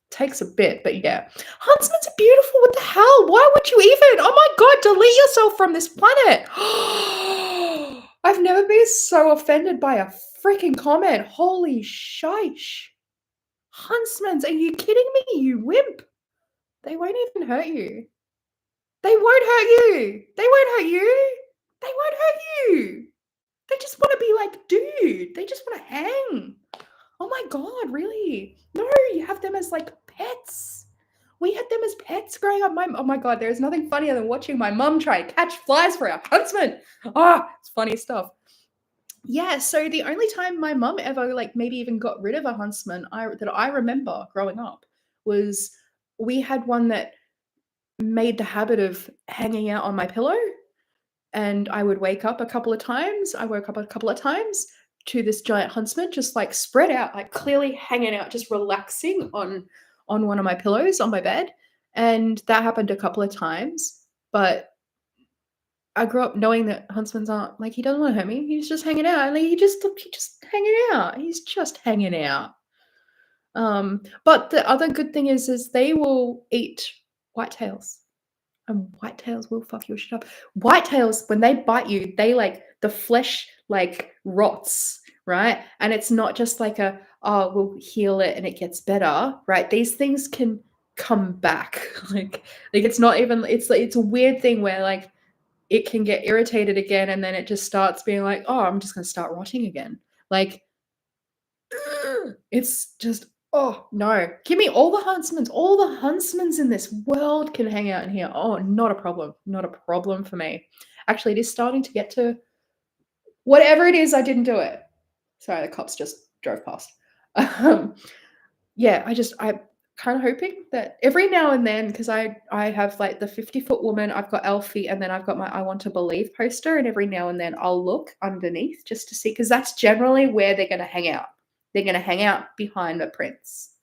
takes a bit, but yeah. Huntsmans are beautiful. What the hell? Why would you even? Oh my god, delete yourself from this planet. I've never been so offended by a freaking comment. Holy shish. Huntsmans, are you kidding me, you wimp? They won't even hurt you. They won't hurt you. They won't hurt you. They won't hurt you. They just want to be like, dude. They just want to hang. Oh my god, really? No, you have them as like pets. We had them as pets growing up. Oh my god, there's nothing funnier than watching my mum try to catch flies for our huntsman. It's funny stuff. Yeah, so the only time my mum ever like maybe even got rid of a huntsman that I remember growing up was we had one that made the habit of hanging out on my pillow, and I would wake up a couple of times. I woke up a couple of times to this giant huntsman just like spread out, like clearly hanging out, just relaxing on one of my pillows on my bed. And that happened a couple of times. But I grew up knowing that huntsmans aren't like, he doesn't want to hurt me. He's just hanging out. Like he just hanging out. He's just hanging out. But the other good thing is they will eat whitetails. And whitetails will fuck your shit up. Whitetails, when they bite you, they like the flesh like rots, right? And it's not just like we'll heal it and it gets better, right? These things can come back. like it's not even it's a weird thing where like it can get irritated again and then it just starts being like, oh, I'm just gonna start rotting again. Like it's just, oh no. Give me all the huntsmans. All the huntsmans in this world can hang out in here. Oh, not a problem. Not a problem for me. Actually, it is starting to get to whatever it is, I didn't do it. Sorry, the cops just drove past. Yeah, I'm kind of hoping that every now and then, because I have like the 50-foot woman, I've got Elfie, and then I've got my I Want to Believe poster, and every now and then I'll look underneath just to see, because that's generally where they're going to hang out. They're going to hang out behind the prints.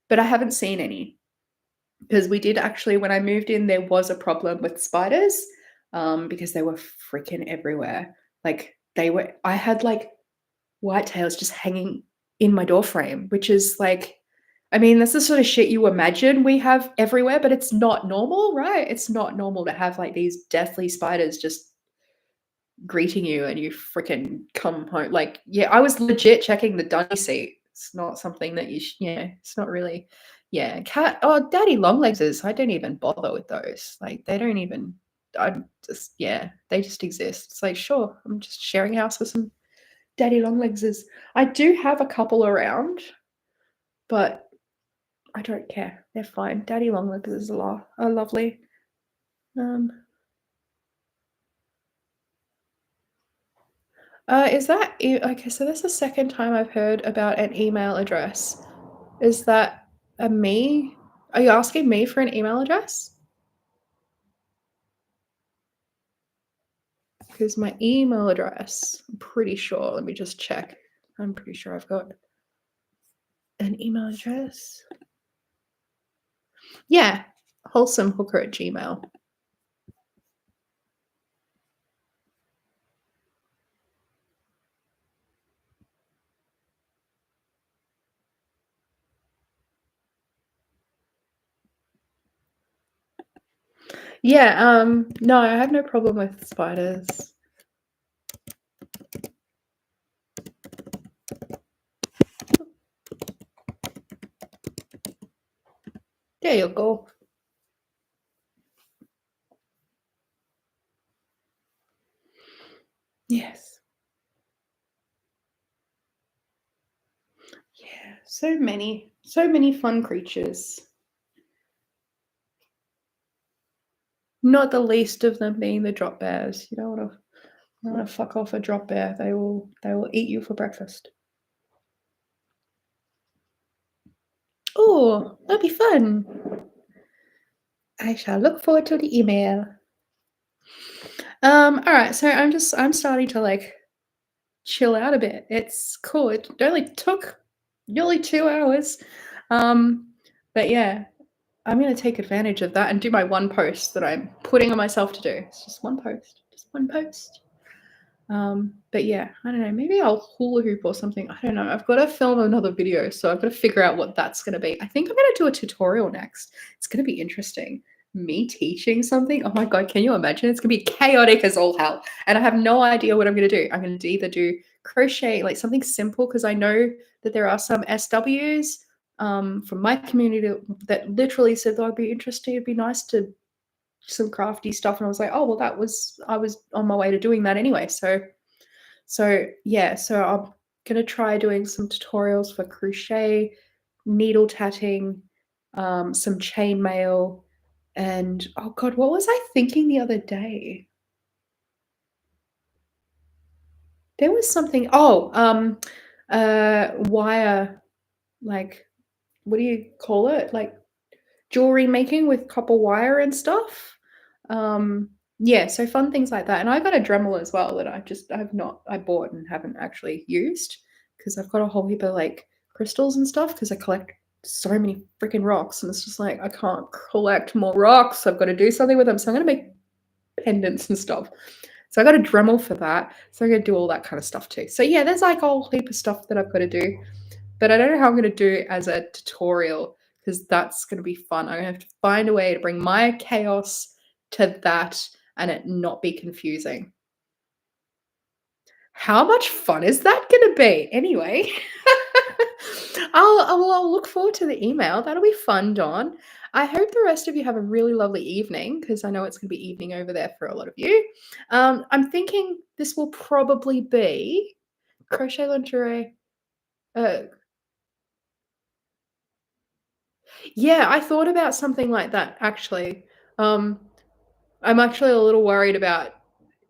But I haven't seen any, because we did actually, when I moved in, there was a problem with spiders, because they were freaking everywhere. Like I had like whitetails just hanging in my door frame, which is like, I mean, that's the sort of shit you imagine we have everywhere, but it's not normal, right? It's not normal to have like these deathly spiders just greeting you and you freaking come home. Like, yeah, I was legit checking the dunny seat. It's not something that yeah, it's not really, yeah. Cat, oh, daddy long legs is, I don't even bother with those. Like, they don't even, I just, yeah, they just exist. It's like, sure, I'm just sharing a house with some daddy long legs is. I do have a couple around, but I don't care. They're fine. Daddy long legs is are lovely. Um, is that okay? So that's the second time I've heard about an email address. Is that a me? Are you asking me for an email address? Because my email address, I'm pretty sure. Let me just check. I'm pretty sure I've got an email address. Yeah, wholesomehooker@gmail. Yeah, no, I have no problem with spiders. There you go. Yes. Yeah, so many fun creatures. Not the least of them being the drop bears. You don't want to fuck off a drop bear. They will eat you for breakfast. Oh, that'll be fun. I shall look forward to the email. All right, so I'm starting to like chill out a bit. It's cool. It only took nearly 2 hours. But yeah, I'm gonna take advantage of that and do my one post that I'm putting on myself to do. It's just one post. Just one post. But yeah, I don't know. Maybe I'll hula hoop or something. I don't know. I've got to film another video, so I've got to figure out what that's going to be. I think I'm going to do a tutorial next. It's going to be interesting. Me teaching something. Oh my god, can you imagine? It's going to be chaotic as all hell, and I have no idea what I'm going to do. I'm going to either do crochet, like something simple, because I know that there are some SWs from my community that literally said that I'd be interested. It'd be nice to some crafty stuff, and I was like, oh well, I was on my way to doing that anyway. So yeah, so I'm gonna try doing some tutorials for crochet, needle tatting, some chainmail, and oh god, what was I thinking the other day? There was something. Oh, wire, like what do you call it? Like jewelry making with copper wire and stuff. Yeah, so fun things like that. And I got a Dremel as well that I bought and haven't actually used because I've got a whole heap of like crystals and stuff because I collect so many freaking rocks and it's just like I can't collect more rocks. I've got to do something with them. So I'm gonna make pendants and stuff. So I got a Dremel for that. So I'm gonna do all that kind of stuff too. So yeah, there's like a whole heap of stuff that I've got to do. But I don't know how I'm going to do it as a tutorial because that's going to be fun. I'm going to have to find a way to bring my chaos to that and it not be confusing. How much fun is that going to be? Anyway, I'll look forward to the email. That'll be fun, Dawn. I hope the rest of you have a really lovely evening because I know it's going to be evening over there for a lot of you. I'm thinking this will probably be crochet lingerie. Uh, Yeah, I thought about something like that actually. Um, I'm actually a little worried about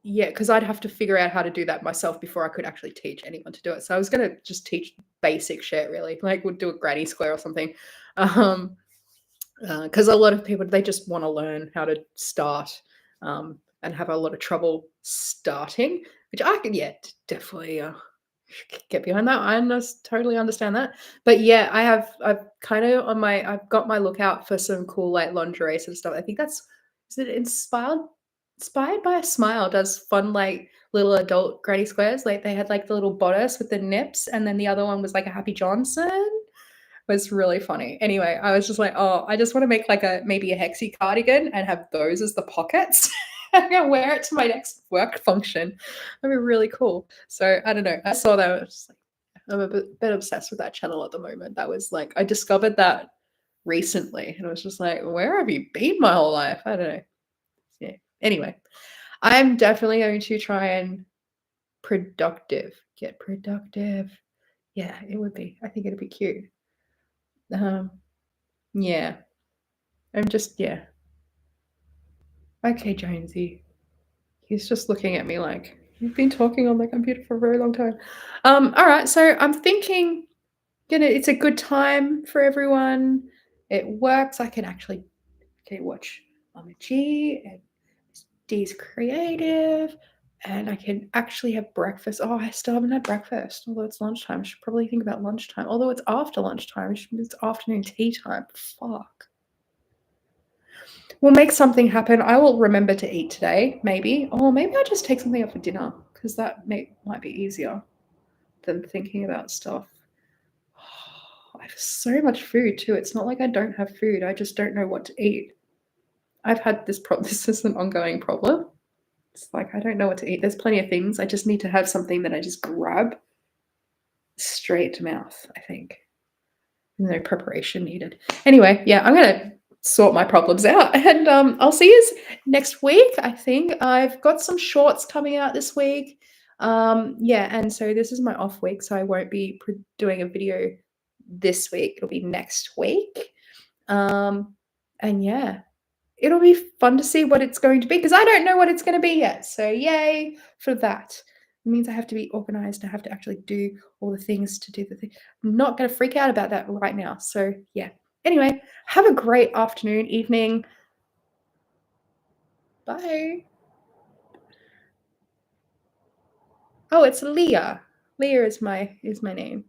yeah, because I'd have to figure out how to do that myself before I could actually teach anyone to do it. So I was gonna just teach basic shit really, like would do a granny square or something. Um, because a lot of people they just want to learn how to start and have a lot of trouble starting, which I can yeah definitely get behind that. Totally understand that. But yeah, I've kind of on my I've got my lookout for some cool like lingerie sort of stuff. I think that's is it inspired by a smile does fun like little adult granny squares. Like they had like the little bodice with the nips, and then the other one was like a Happy Johnson. Was really funny. Anyway, I was just like, oh, I just want to make like a maybe a hexie cardigan and have those as the pockets. I'm gonna wear it to my next work function. That'd be really cool. So I don't know. I saw that. I was just like, I'm a bit obsessed with that channel at the moment. That was like I discovered that recently, and I was just like, where have you been my whole life? I don't know. Yeah. Anyway, I'm definitely going to try and get productive. Yeah, it would be. I think it'd be cute. Um, yeah. I'm just yeah. Okay, Jonesy. He's just looking at me like, you've been talking on the computer for a very long time. All right, so I'm thinking, it's a good time for everyone. It works. I can actually watch Mama G and D's creative, and I can actually have breakfast. Oh, I still haven't had breakfast, although it's lunchtime. I should probably think about lunchtime. Although it's after lunchtime, it's afternoon tea time. Fuck. We'll make something happen. I will remember to eat today, maybe. Or maybe I'll just take something up for dinner because that might be easier than thinking about stuff. I have so much food too. It's not like I don't have food. I just don't know what to eat. I've had this problem. This is an ongoing problem. It's like I don't know what to eat. There's plenty of things. I just need to have something that I just grab straight to mouth, I think. No preparation needed. Anyway, yeah, I'm gonna sort my problems out, and I'll see you next week. I think I've got some shorts coming out this week. Yeah, and so this is my off week, so I won't be doing a video this week. It'll be next week. And yeah, it'll be fun to see what it's going to be because I don't know what it's going to be yet. So yay for that. It means I have to be organized. I have to actually do all the things to do the thing. I'm not going to freak out about that right now. So yeah. Anyway, have a great afternoon, evening. Bye. Oh, it's Leah. Leah is my name.